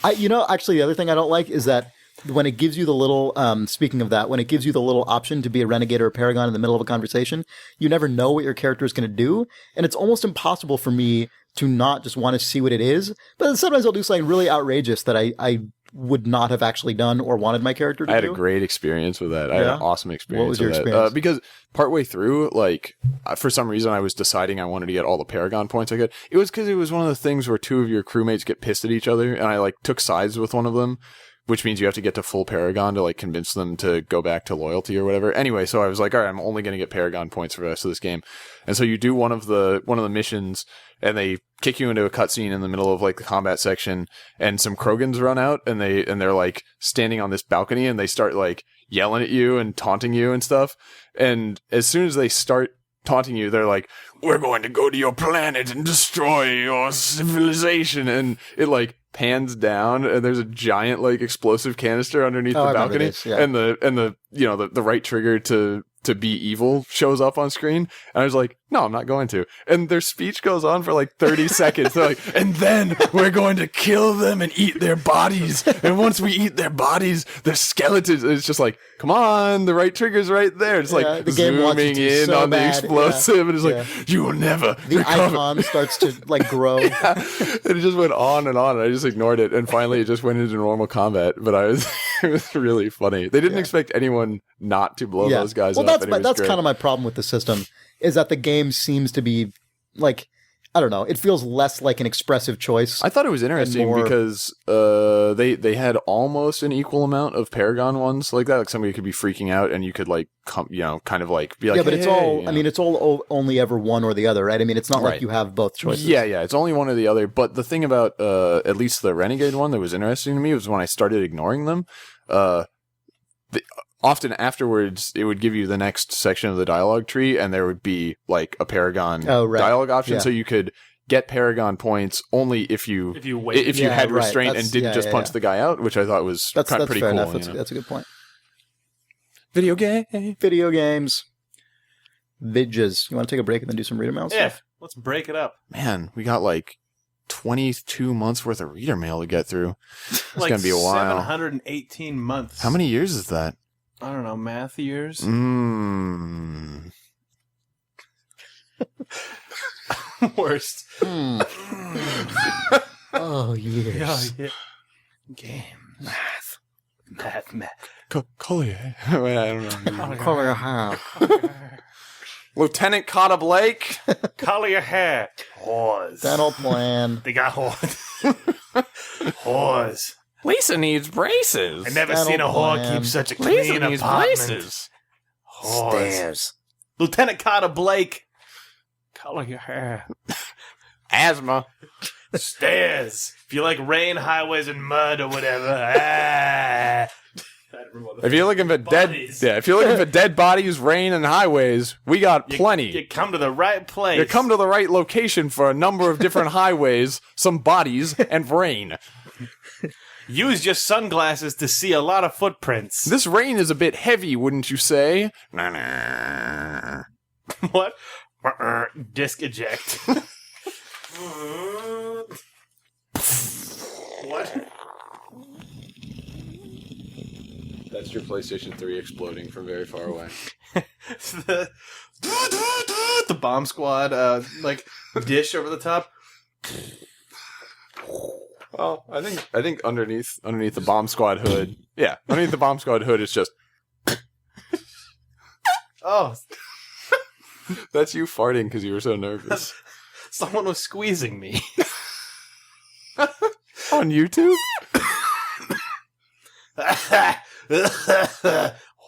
Actually, the other thing I don't like is that when it gives you the little, speaking of that, when it gives you the little option to be a renegade or a paragon in the middle of a conversation, you never know what your character is going to do. And it's almost impossible for me to not just want to see what it is. But sometimes I'll do something really outrageous that I would not have actually done or wanted my character to do. I had a great experience with that. I had an awesome experience What was your with experience? Because partway through, for some reason, I was deciding I wanted to get all the Paragon points I could. It was because it was one of the things where two of your crewmates get pissed at each other, and I took sides with one of them, which means you have to get to full Paragon to convince them to go back to loyalty or whatever. Anyway, so I was like, all right, I'm only going to get Paragon points for the rest of this game. And so you do one of the missions, and they kick you into a cutscene in the middle of the combat section, and some Krogans run out, and they're standing on this balcony, and they start yelling at you and taunting you and stuff. And as soon as they start taunting you, they're like, we're going to go to your planet and destroy your civilization. And it pans down, and there's a giant explosive canister underneath the balcony, and the right trigger to be evil shows up on screen, and I was like, no, I'm not going to. And their speech goes on for 30 seconds. They're like, and then we're going to kill them and eat their bodies, and once we eat their bodies, their skeletons. And it's just come on, the right trigger's right there. It's the game zooming in so on bad. the explosive, and it's you will never the recover. icon starts to grow. And it just went on, and I just ignored it, and finally it just went into normal combat. But it was really funny. They didn't expect anyone not to blow those guys up. That's kind of my problem with the system, is that the game seems to be I don't know. It feels less like an expressive choice. I thought it was interesting more- because they had almost an equal amount of Paragon ones like that. Like somebody could be freaking out, and you could like kind of like be like, yeah, but it's "Hey," all. you know? I mean, it's all only ever one or the other, right? I mean, it's not like Right. you have both choices. Yeah, it's only one or the other. But the thing about at least the Renegade one that was interesting to me was when I started ignoring them. Often afterwards, it would give you the next section of the dialogue tree, and there would be like a Paragon dialogue option, Yeah. so you could get Paragon points only if you wait. had right. restraint That's- and didn't just punch the guy out, which I thought was That's pretty fair cool. enough. you know? That's a good point. Video game. Video games. Vidges. You want to take a break and then do some reader mail Yeah, stuff? let's break it up. Man, we got like 22 months worth of reader mail to get through. It's Like gonna be a while. 718 months. How many years is that? I don't know, math years. Worst. Oh, years. Yeah. Game. Math. Collier. Wait, I don't know. Color half. Lieutenant Cotta Blake. Color your hair. Whores. Dental plan. They got whores. Whores. Lisa needs braces. I never Dental seen a whore plan. keep such a Lisa clean needs apartment. braces. Whores. Stairs. Lieutenant Cotta Blake. Color your hair. Asthma. Stairs. If you like rain, highways, and mud or whatever. Ah. If you're looking for Bodies. if you're looking for dead bodies, rain, and highways, we got plenty. You come to the right place. You come to the right location for a number of different highways, some bodies, and rain. Use your sunglasses to see a lot of footprints. This rain is a bit heavy, wouldn't you say? Nah. What? Disc eject. What? That's your PlayStation 3 exploding from very far away. the bomb squad, like dish over the top. Well, I think underneath the bomb squad hood, underneath the bomb squad hood, it's just Oh, that's you farting because you were so nervous. someone was squeezing me. On YouTube?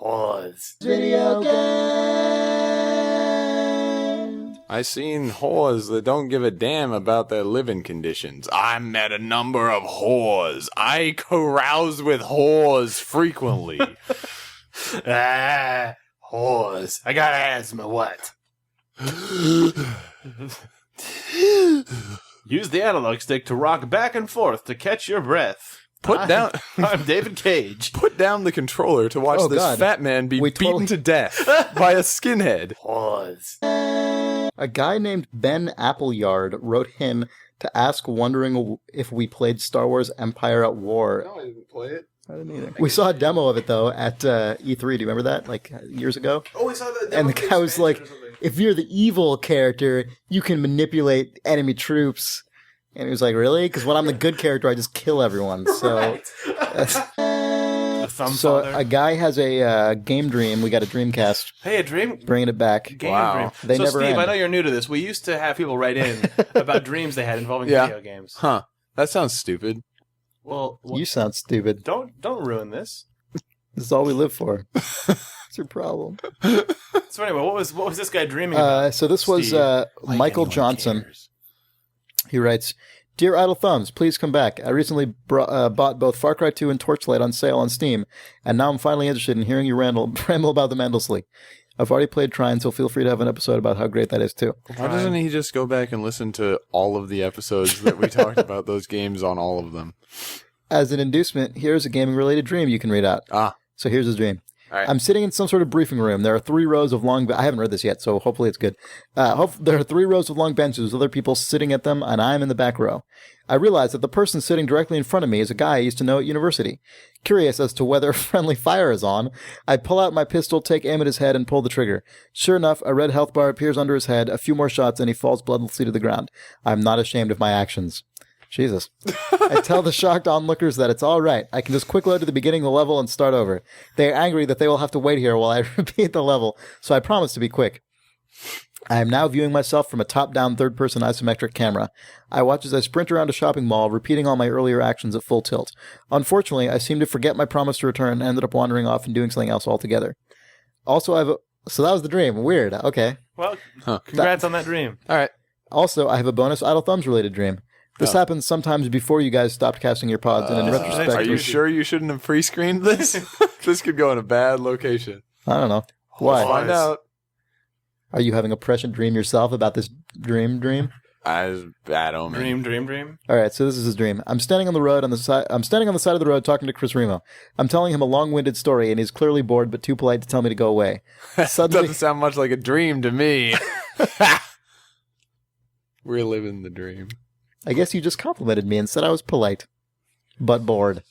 Whores. Video game. I seen whores that don't give a damn about their living conditions. I met a number of whores. I carouse with whores frequently. Whores. I got asthma. What? Use the analog stick to rock back and forth to catch your breath. I'm David Cage. Put down the controller to watch this God. fat man be We beaten totally- to death by a skinhead. Whores. A guy named Ben Appleyard wrote in to ask, wondering if we played Star Wars Empire at War. No, I didn't play it. I didn't either. We saw a demo of it, though, at E3. Do you remember that? Like, years ago? Oh, we saw that. And the guy was like, if you're the evil character, you can manipulate enemy troops. And he was like, really? Because when I'm the good character, I just kill everyone. So, The thumb so father. a guy has a game dream. We got a Dreamcast, Hey, a dream. bringing it back. Game Wow. dream. They so, never Steve, end. I know you're new to this. We used to have people write in about dreams they had involving Yeah. video games. Huh. That sounds stupid. Well, You sound stupid. don't ruin this. This is all we live for. It's your problem. So anyway, what was this guy dreaming about? So this was Steve. Michael anyone Johnson. cares. He writes, Dear Idle Thumbs, please come back. I recently bought both Far Cry 2 and Torchlight on sale on Steam, and now I'm finally interested in hearing you ramble about them endlessly. I've already played Trine, so feel free to have an episode about how great that is, too. Why doesn't he just go back and listen to all of the episodes that we talked about those games on all of them? As an inducement, here's a gaming-related dream you can read out. So here's his dream. All right. I'm sitting in some sort of briefing room. There are 3 rows of long... I haven't read this yet, so hopefully it's good. There are 3 rows of long benches with other people sitting at them, and I'm in the back row. I realize that the person sitting directly in front of me is a guy I used to know at university. Curious as to whether friendly fire is on, I pull out my pistol, take aim at his head, and pull the trigger. Sure enough, a red health bar appears under his head, a few more shots, and he falls bloodlessly to the ground. I'm not ashamed of my actions. Jesus. I tell the shocked onlookers that it's all right. I can just quick load to the beginning of the level and start over. They are angry that they will have to wait here while I repeat the level, so I promise to be quick. I am now viewing myself from a top-down third-person isometric camera. I watch as I sprint around a shopping mall, repeating all my earlier actions at full tilt. Unfortunately, I seem to forget my promise to return and ended up wandering off and doing something else altogether. Also, so that was the dream. Weird. Okay. Well, congrats on that dream. All right. Also, I have a bonus Idle Thumbs-related dream. This happens sometimes before you guys stopped casting your pods, and in retrospect... Are you sure you shouldn't have pre-screened this? This could go in a bad location. I don't know. Why? Find out. Are you having a prescient dream yourself about this dream? Bad omen. Dream. All right, so this is his dream. I'm standing on the side of the road talking to Chris Remo. I'm telling him a long-winded story, and he's clearly bored but too polite to tell me to go away. Suddenly, Doesn't sound much like a dream to me. We're living the dream. I guess you just complimented me and said I was polite, but bored.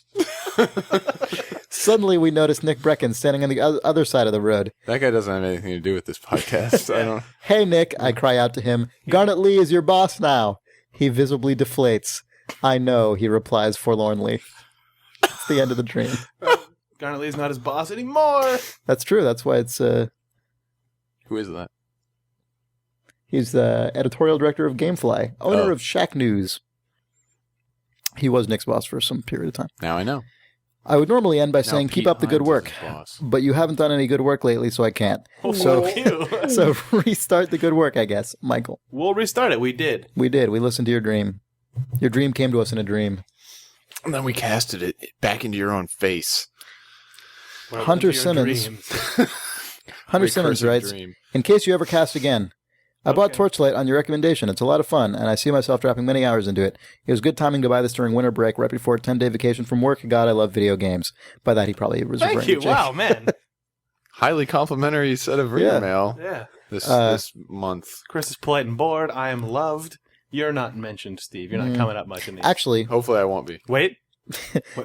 Suddenly, we notice Nick Brecken standing on the other side of the road. That guy doesn't have anything to do with this podcast. I don't. Hey, Nick, I cry out to him. Garnet Lee is your boss now. He visibly deflates. I know, he replies forlornly. It's the end of the dream. Garnet Lee's not his boss anymore. That's true. That's why it's... Who is that? He's the editorial director of Gamefly, owner of Shack News. He was Nick's boss for some period of time. Now I know. I would normally end by Now saying, keep Pete up the good Hines work. is his boss. But you haven't done any good work lately, so I can't. So, So restart the good work, I guess, Michael. we'll restart it. We did. We did. We listened to your dream. Your dream came to us in a dream. And then we casted it back into your own face. Hunter Simmons. Hunter Simmons Recursive writes, dream. in case you ever cast again, I bought Torchlight on your recommendation. It's a lot of fun, and I see myself dropping many hours into it. It was good timing to buy this during winter break, right before a 10-day vacation from work. God, I love video games. By that, he probably was referring Thank you. to Jake. Wow, man. Highly complimentary set of reader mail Yeah. this month. Chris is polite and bored. I am loved. You're not mentioned, Steve. You're not coming up much in these. Actually, Hopefully I won't be. Wait.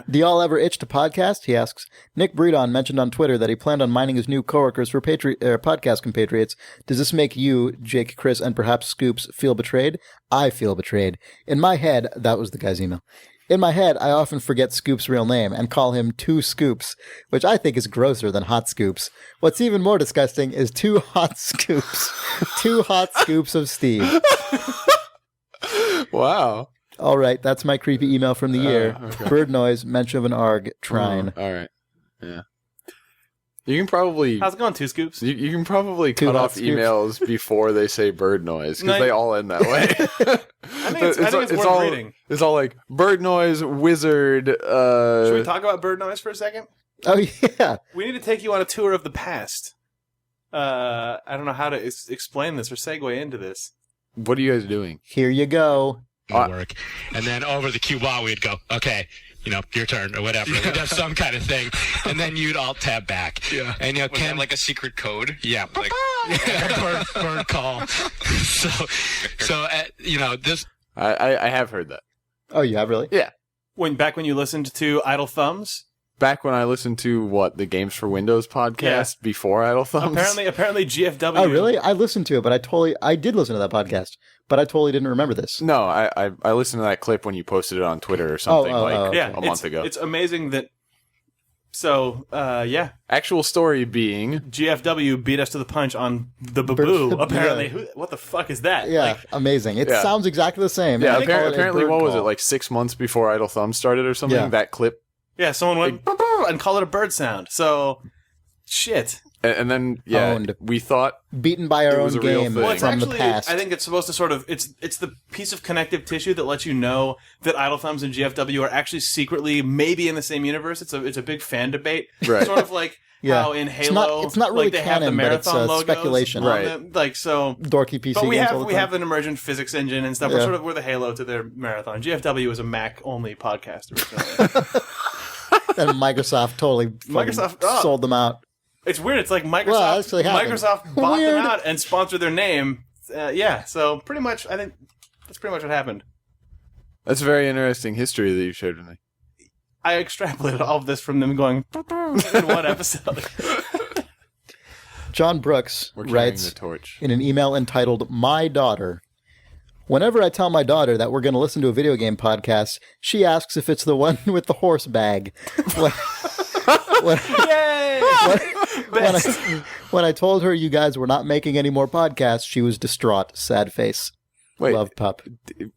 do y'all ever itch to podcast? He asks. Nick Breedon mentioned on Twitter that he planned on mining his new coworkers for podcast compatriots. Does this make you, Jake, Chris, and perhaps Scoops feel betrayed? I feel betrayed. In my head, that was the guy's email. In my head, I often forget Scoop's real name and call him Two Scoops, which I think is grosser than Hot Scoops. What's even more disgusting is Two Hot Scoops. Two Hot Scoops of Steve. Wow. All right, that's my creepy email from the year. Okay. Bird noise, mention of an arg, trine. All right. Yeah. You can probably How's it going, Two Scoops? you can probably Two cut hot off scoops. emails before they say bird noise because No, they all end that way. I think it's worth all, reading. It's all like bird noise, wizard. Should we talk about bird noise for a second? Oh, yeah. We need to take you on a tour of the past. I don't know how to explain this or segue into this. What are you guys doing? Here you go. Work, and then over the QWOP we'd go, okay, your turn or whatever. We'd have some kind of thing, and then you'd alt tab back. Yeah. And Was that like a secret code? yeah, Like, bird call. So this. I have heard that. Oh, you have really? Yeah. Back when you listened to Idle Thumbs, Back when I listened to the Games for Windows podcast before Idle Thumbs. apparently GFW. Oh, really? I listened to it, but I did listen to that podcast, but I totally didn't remember this. No, I listened to that clip when you posted it on Twitter or something okay. Yeah, a month ago. It's amazing that. So, Actual story being GFW beat us to the punch on the Baboo. Apparently, Yeah. What the fuck is that? Yeah, Like, amazing. It Yeah. sounds exactly the same. yeah. And they call it a Apparently, bird what was it call. like 6 months before Idle Thumbs started or something? Yeah. That clip, yeah, someone went "Baboo" and called it a bird sound. So, shit. and then Owned. we thought Beaten by our It own was a real game thing. Well, it's from actually, the past. I think it's supposed to sort of, it's the piece of connective tissue that lets you know that Idle Thumbs and GFW are actually secretly maybe in the same universe. It's a big fan debate. Right. Sort of like Yeah. how in It's Halo, not really like they have the canon, but it's, marathon logos. speculation. on Right. them. Like, so... Dorky PC But we games all have the time. an emergent physics engine and stuff. Yeah. We're the Halo to their marathon. GFW is a Mac only podcast originally. And Microsoft totally Microsoft- sold them out. It's weird. It's like Microsoft. Well, actually happened. Microsoft bought Weird. them out and sponsored their name. Yeah. So pretty much, I think that's pretty much what happened. that's a very interesting history that you shared with me. I extrapolated all of this from them going in one episode. John Brooks We're carrying writes the torch. in an email entitled My Daughter. Whenever I tell my daughter that we're going to listen to a video game podcast, she asks if it's the one with the horse bag. Yay! When I told her you guys were not making any more podcasts, she was distraught. Sad face. Wait, Love pup.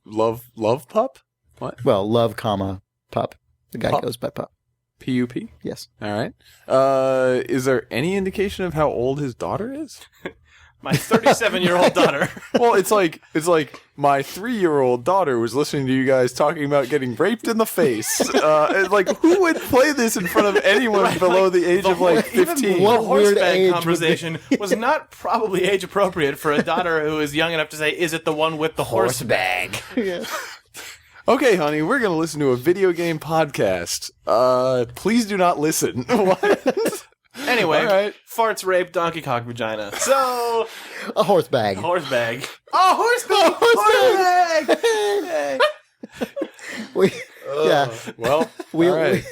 love pup? What? Well, love, comma, pup. The guy Pup? goes by pup. P-U-P? Yes. All right. Is there any indication of how old his daughter is? My 37-year-old daughter. Well, it's like my 3-year-old daughter was listening to you guys talking about getting raped in the face. And, like, who would play this in front of anyone below the age of like 15? Even What the weird age Horsebag would conversation was not probably age appropriate for a daughter who is young enough to say, "Is it the one with the horsebag?" Yeah. Okay, honey, we're gonna listen to a video game podcast. Please do not listen. What? Anyway, All right. farts, rape, donkey cock, vagina. So, A horse bag. horsebag. Oh, horsebag! Horsebag! Yeah. Well, We, all right.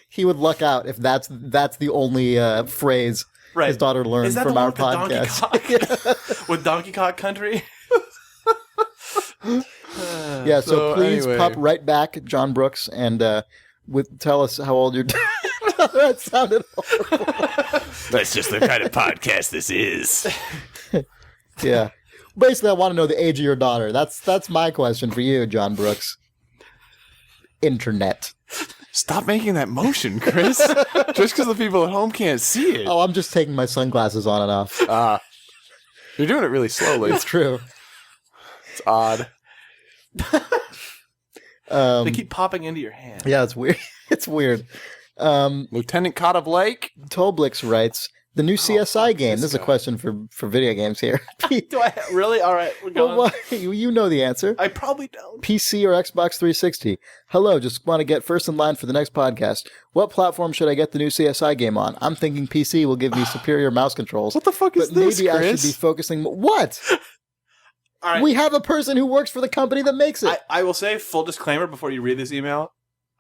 he would luck out if that's the only phrase Right. his daughter learned Is that from the our one with the podcast. donkey cock? With Donkey Cock Country? Yeah, so So, please anyway. pop right back, John Brooks, and tell us how old you're. That sounded horrible. That's just the kind of podcast this is. Yeah. Basically, I want to know the age of your daughter. That's my question for you, John Brooks. Internet. Stop making that motion, Chris. Just because the people at home can't see it. Oh, I'm just taking my sunglasses on and off. You're doing it really slowly. It's true. It's odd. They keep popping into your hand. Yeah, it's weird. It's weird. Lieutenant Cotta Blake? Toblix writes, the new CSI game. This is a question for video games here. Do I really? All right, we're going. Well, you know the answer. I probably don't. PC or Xbox 360. Hello, just want to get first in line for the next podcast. What platform should I get the new CSI game on? I'm thinking PC will give me superior mouse controls. What the fuck is but this, maybe I Chris? should be focusing. What? All right. We have a person who works for the company that makes it. I will say, full disclaimer before you read this email,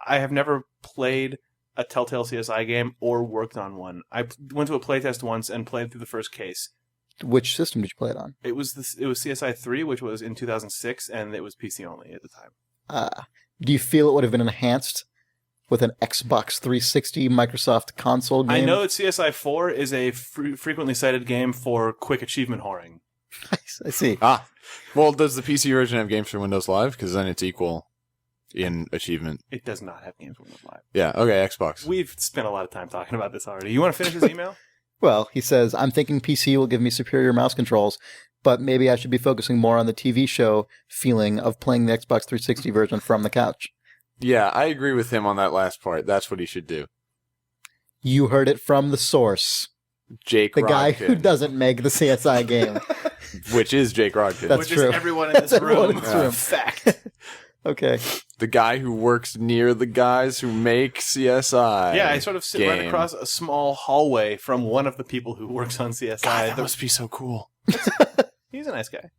I have never played a Telltale CSI game or worked on one. I went to a playtest once and played through the first case. Which system did you play it on? It was CSI 3, which was in 2006, and it was PC only at the time. Do you feel it would have been enhanced with an Xbox 360 Microsoft console game? I know that CSI 4 is a frequently cited game for quick achievement whoring. I see. Well, does the PC version have games for Windows Live? Because then it's equal in achievement. It does not have games for Windows Live. Yeah, okay, Xbox. We've spent a lot of time talking about this already. You want to finish this email? Well, he says, I'm thinking PC will give me superior mouse controls, but maybe I should be focusing more on the TV show feeling of playing the Xbox 360 version from the couch. Yeah, I agree with him on that last part. That's what he should do. You heard it from the source. Jake The guy Rodkin, who doesn't make the CSI game. which is Jake Rodkin. That's Which true. is everyone in this That's everyone room. in this room. Fact. Okay. The guy who works near the guys who make CSI. Yeah, I sort of sit right game. across a small hallway from one of the people who works on CSI. God, that must be so cool. He's a nice guy.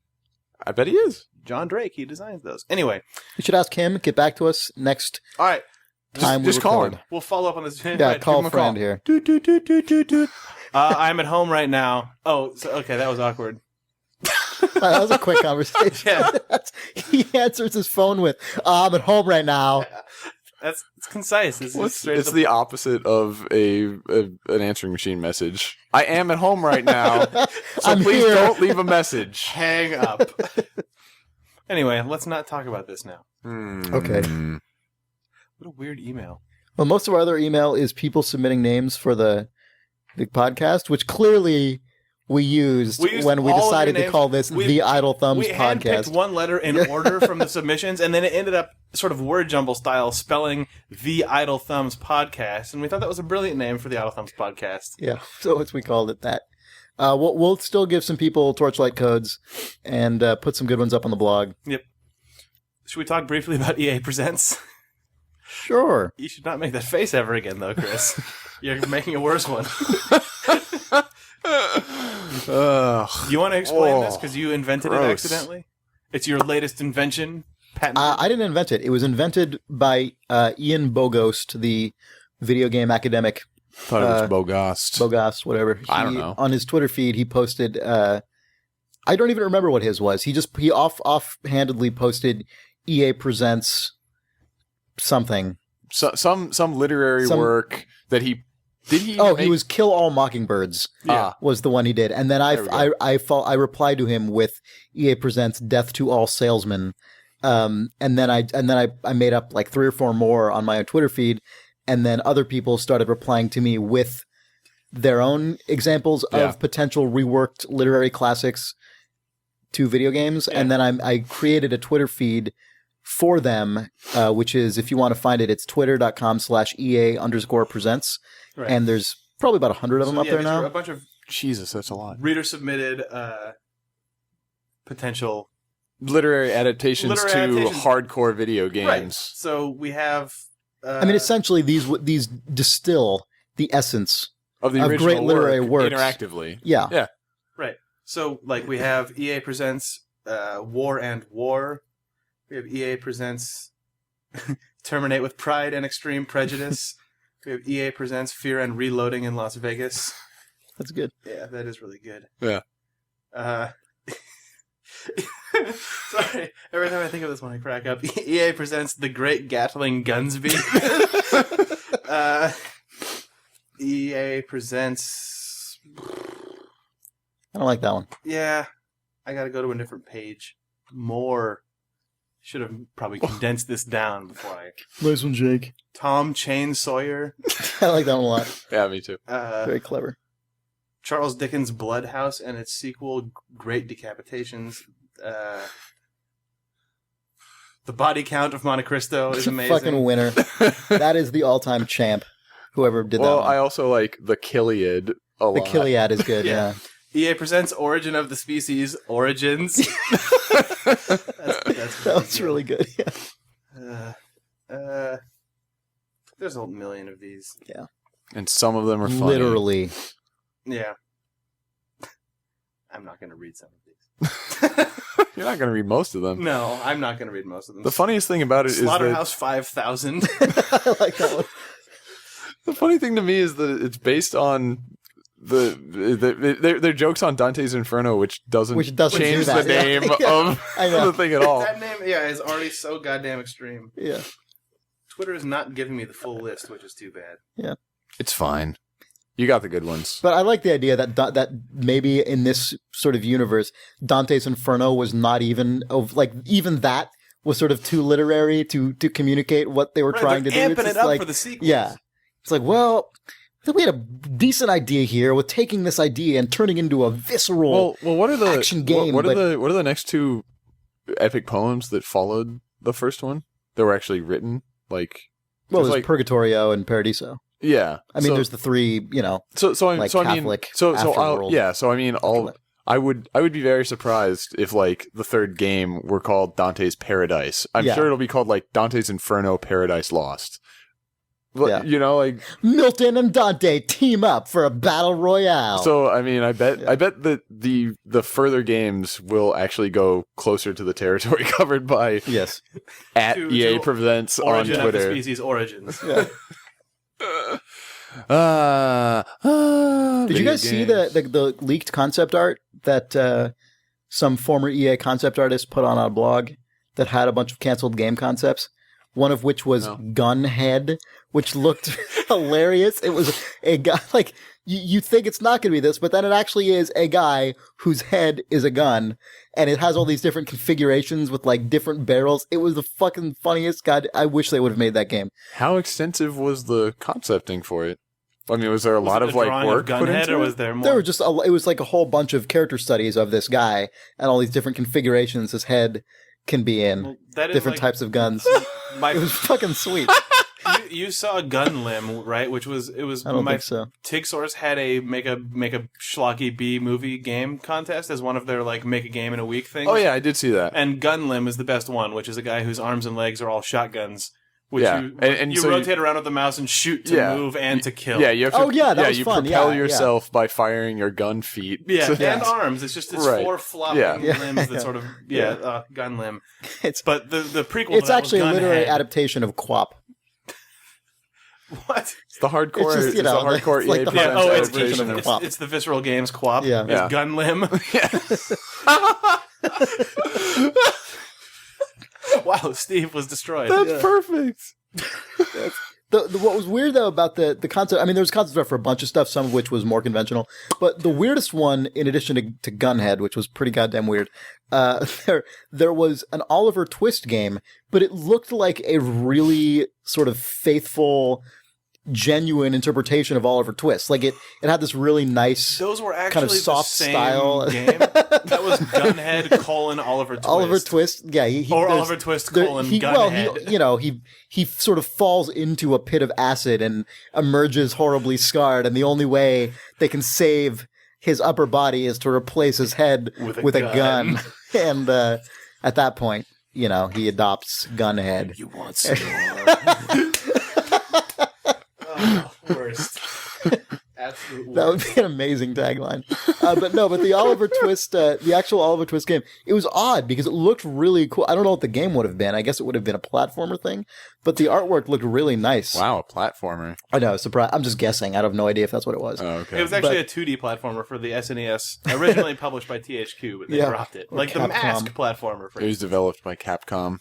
I bet he is. John Drake, he designs those. Anyway, You should ask him. Get back to us next all right. time just we call record. him. We'll follow up on this. Yeah, Right, call give him a a friend call. here. Doot, doot, doot, doot, doot, doot. I'm at home right now. Oh, so, okay, that was awkward. That was a quick conversation. Yeah. He answers his phone with, I'm at home right now. It's concise. It's straight It's to the the opposite of an answering machine message. I am at home right now, so I'm please here. don't leave a message. hang up. Anyway, let's not talk about this now. Okay. What a weird email. Well, most of our other email is people submitting names for the podcast, which clearly we used when we all of your decided to names. call this We- the Idle Thumbs We handpicked podcast. one letter in order from the submissions, and then it ended up sort of word jumble style spelling the Idle Thumbs podcast, and we thought that was a brilliant name for the Idle Thumbs podcast. Yeah, so we called it that. We'll still give some people Torchlight codes and put some good ones up on the blog. Yep. Should we talk briefly about EA Presents? Sure. You should not make that face ever again, though, Chris. You're making a worse one. You want to explain this because you invented it gross. accidentally? It's your latest invention, patent. I didn't invent it. It was invented by Ian Bogost, the video game academic. Thought it was Bogost. Bogost, whatever. I don't know. On his Twitter feed, he posted. I don't even remember what his was. He offhandedly posted EA Presents something. Some literary work that he Did he? Oh, he was Kill All Mockingbirds. Yeah. Was the one he did, and then There we go. I replied to him with EA presents Death to All Salesmen, and then I made up like 3 or 4 more on my own Twitter feed, and then other people started replying to me with their own examples of potential reworked literary classics to video games, and then I created a Twitter feed for them, which is, if you want to find it, it's twitter.com/EA_presents. Right. And there's probably about 100 of them up there these are now. a bunch of Jesus, that's a lot. reader-submitted potential Literary adaptations to adaptations. hardcore video games. Right. So we have. I mean, essentially, these distill the essence. Of the Of original great literary works. interactively. Yeah. Yeah. Right. So, like, we have EA presents War and War. We have EA presents Terminate with Pride and Extreme Prejudice. We have EA presents Fear and Reloading in Las Vegas. That's good. Yeah, that is really good. Yeah. Sorry, every time I think of this one, I crack up. EA presents The Great Gatling-Gunsby. EA presents... I don't like that one. Yeah, I gotta go to a different page. More. Should have probably condensed this down before I... Nice one, Jake. Tom Chain Sawyer. I like that one a lot. Yeah, me too. Very clever. Charles Dickens' Bloodhouse and its sequel, Great Decapitations. The Body Count of Monte Cristo is amazing. Fucking winner. That is the all-time champ. Whoever did that Well, one. I also like the Kiliad a lot. The Kiliad is good, yeah. EA presents Origin of the Species, Origins. That's That was really good, yeah. There's a million of these. And some of them are funny. Literally. Yeah. I'm not going to read some of these. You're not going to read most of them. No, I'm not going to read most of them. The funniest thing about it is that... Slaughterhouse 5000. I like that one. The funny thing to me is that it's based on their jokes on Dante's Inferno, which doesn't do change the that, yeah. name Yeah, I know. of the thing at all. That name, is already so goddamn extreme. Yeah. Twitter is not giving me the full list, which is too bad. Yeah. It's fine. You got the good ones. But I like the idea that that maybe in this sort of universe, Dante's Inferno was not even even that was sort of too literary to communicate what they were trying to do. Amping It's it just up like, for the sequels. yeah, it's like, well, we had a decent idea here with taking this idea and turning into a visceral Well, what are the action game. What are the next two epic poems that followed the first one? That were actually written, like. There's like, Purgatorio and Paradiso. Yeah, I mean, there's the 3, Catholic Catholic. I would be very surprised if like the third game were called Dante's Paradise. I'm sure it'll be called like Dante's Inferno Paradise Lost. But, like Milton and Dante team up for a battle royale. So I mean, I bet that the further games will actually go closer to the territory covered by at EA Presents on Origin of the Twitter. Species Origins. Yeah. Did you guys see the leaked concept art that some former EA concept artist put on a blog that had a bunch of canceled game concepts? One of which was GunHead, which looked hilarious. It was a guy, like, you think it's not going to be this, but then it actually is a guy whose head is a gun, and it has all these different configurations with, like, different barrels. It was the fucking funniest. God, I wish they would have made that game. How extensive was the concepting for it? I mean, was there a lot of, like, work put into or it? was there more? There were just, it was like a whole bunch of character studies of this guy, and all these different configurations his head can be in. Well, that is different like types of guns. It was fucking sweet. You saw GunLimb, right? Which was I don't think so. TigSource had a make a schlocky B movie game contest as one of their like make a game in a week things. Oh yeah, I did see that. And GunLimb is the best one, which is a guy whose arms and legs are all shotguns. Which you so rotate around with the mouse and shoot to move and to kill. Yeah, you have to. That was fun. propel yourself by firing your gun feet. Yeah, and arms. It's just four flopping Yeah. limbs that sort of GunLimb. It's But the prequel. it's to that actually a was literary GunHead. adaptation of QWOP. What? It's the hardcore. It's just, it's the hardcore it's like EA the presents hardcore it's adaptation of QWOP. it's the Visceral Games QWOP. Yeah. It's Yeah. GunLimb. Wow, Steve was destroyed. That's perfect. What was weird though about the concept, I mean, there was concept art for a bunch of stuff, some of which was more conventional, but the weirdest one, in addition to GunHead, which was pretty goddamn weird, there was an Oliver Twist game, but it looked like a really sort of faithful, genuine interpretation of Oliver Twist. Like it had this really nice, those were actually kind of soft the same style game. That was GunHead : Oliver Twist. Oliver Twist, yeah, or Oliver Twist : GunHead. Well, he sort of falls into a pit of acid and emerges horribly scarred, and the only way they can save his upper body is to replace his head with a gun. And at that point, he adopts GunHead. You want some more? Worst. Absolute worst. That would be an amazing tagline. But the Oliver Twist, the actual Oliver Twist game, it was odd because it looked really cool. I don't know what the game would have been. I guess it would have been a platformer thing, but the artwork looked really nice. Wow, a platformer. I know, surprise. I'm just guessing. I have no idea if that's what it was. Oh, okay. It was actually a 2D platformer for the SNES, originally published by THQ, but they dropped it. Like Capcom. the Mask platformer. It was developed by Capcom.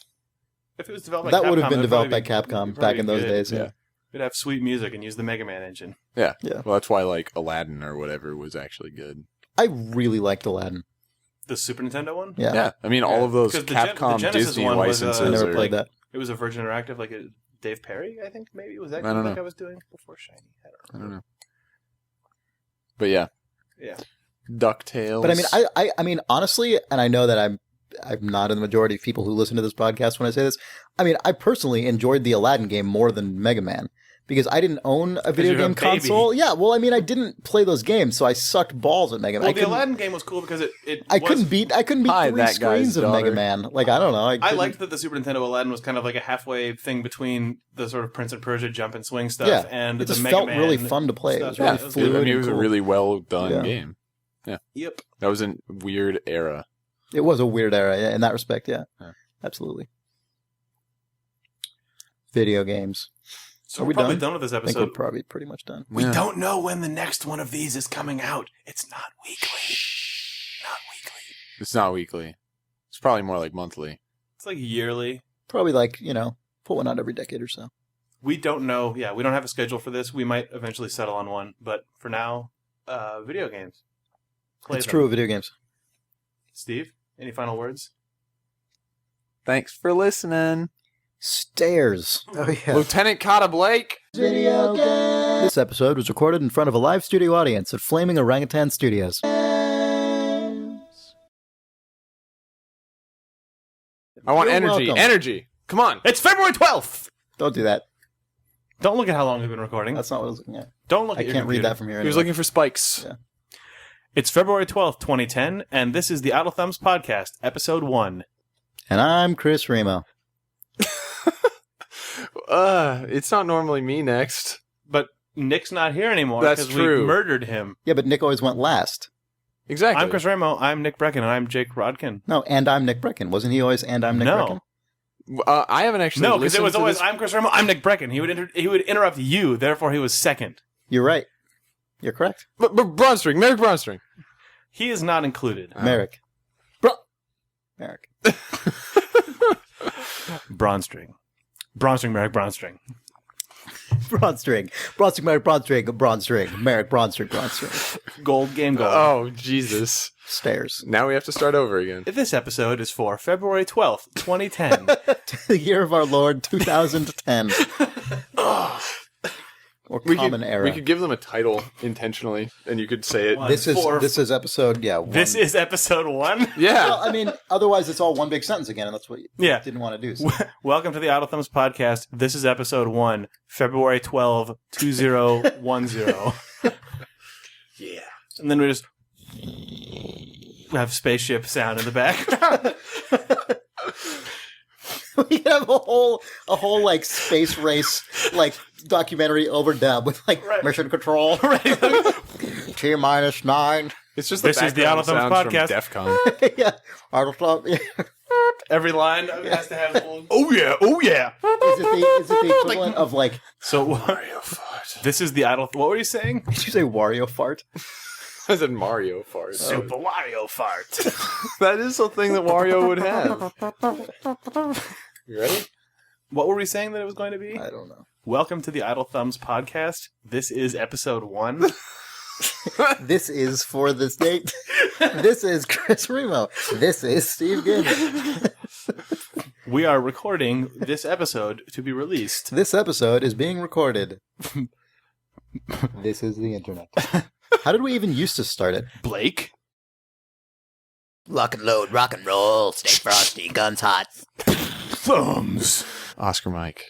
If it was developed by Capcom, that would have been it'd developed by probably Capcom be back in those good. days. Yeah. It'd have sweet music and use the Mega Man engine. Yeah. Yeah. Well, that's why like Aladdin or whatever was actually good. I really liked Aladdin. The Super Nintendo one? Yeah. Yeah. I mean, all of those 'Cause the Capcom Genesis Disney one was, licenses I never are played that. It was a Virgin Interactive, like a Dave Perry, I think, maybe? Was that I don't like know. I was doing before Shiny? I don't know. But yeah. Yeah. DuckTales. But I mean, honestly, and I know that I'm not in the majority of people who listen to this podcast when I say this. I mean, I personally enjoyed the Aladdin game more than Mega Man because I didn't own a video you're a game baby. console. Yeah, well, I mean, I didn't play those games, so I sucked balls at Mega Man. Well, the Aladdin game was cool because I couldn't beat Hi, 3 that guy's screens of daughter. Mega Man. Like, I don't know. I liked that the Super Nintendo Aladdin was kind of like a halfway thing between the sort of Prince and Persia jump and swing stuff and it just the Mega felt Man really fun to play. It stuff. was Yeah, really fluid. I mean, it and was a cool. really well done Yeah. game. Yep. That was a weird era. It was a weird era in that respect. Yeah, Yeah. absolutely. Video games. So Are we're we probably done? done with this I think episode. we're probably pretty much done. We Yeah. don't know when the next one of these is coming out. It's not weekly. Not weekly. It's not weekly. It's probably more like monthly. It's like yearly. Probably like, put one out every decade or so. We don't know. Yeah, we don't have a schedule for this. We might eventually settle on one. But for now, video games. Play It's them. true of video games. Steve, any final words? Thanks for listening. Stairs. Oh, yeah. Lieutenant Cotta Blake. Video games. This episode was recorded in front of a live studio audience at Flaming Orangutan Studios. I want You're energy. welcome. Energy. Come on. It's February 12th! Don't do that. Don't look at how long we've been recording. That's not what I was looking at. Don't look I at your can't read computer. that from here. He was anyway. looking for spikes. Yeah. It's February 12th, 2010, and this is the Idle Thumbs Podcast, Episode 1. And I'm Chris Remo. It's not normally me next. But Nick's not here anymore That's because we true. murdered him. Yeah, but Nick always went last. Exactly. I'm Chris Ramo, I'm Nick Brecken, and I'm Jake Rodkin. No, and I'm Nick Brecken. Wasn't he always and I'm Nick No. Brecken? I haven't actually. No, because it listened was to always this. I'm Chris Ramo, I'm Nick Brecken. He would interrupt you, therefore he was second. You're right. You're correct. But Broadstring, Merrick Broadstring. He is not included. Merrick. Merrick. Bronstring. Bronstring, Merrick Bronstring. Broadstring. Broadstring, Merrick, Broadstring, Broadstring, Merrick, Broadstring, Broadstring. Gold, game gold. Oh, Jesus. Stairs. Now we have to start over again. This episode is for February 12th, 2010. The year of our Lord, 2010. Or common era. We could give them a title intentionally, and you could say it. What? This is episode, 1. This is episode 1? Yeah. Well, I mean, otherwise it's all one big sentence again, and that's what you Yeah. didn't want to do. So. Welcome to the Idle Thumbs Podcast. This is episode 1, February 12, 2010. Yeah. And then we just have spaceship sound in the background. We have a whole like space race like documentary overdub with like Right. mission control. T-9. It's just This is the background Idle Thumbs sounds Podcast. from DEF CON. Yeah. Arnold yeah. Every line has to have oh yeah, oh yeah. Is it the equivalent of like So this is the Idle... What were you saying? did you say Wario fart? I said Mario fart. Super Wario fart. That is a thing that Wario would have. You ready? What were we saying that it was going to be? I don't know. Welcome to the Idle Thumbs podcast. This is episode 1. This is for this date. This is Chris Remo. This is Steve Ginn. We are recording this episode to be released. This episode is being recorded. This is the internet. How did we even used to start it? Blake? Lock and load, rock and roll, stay frosty, guns hot. Thumbs. Oscar Mike.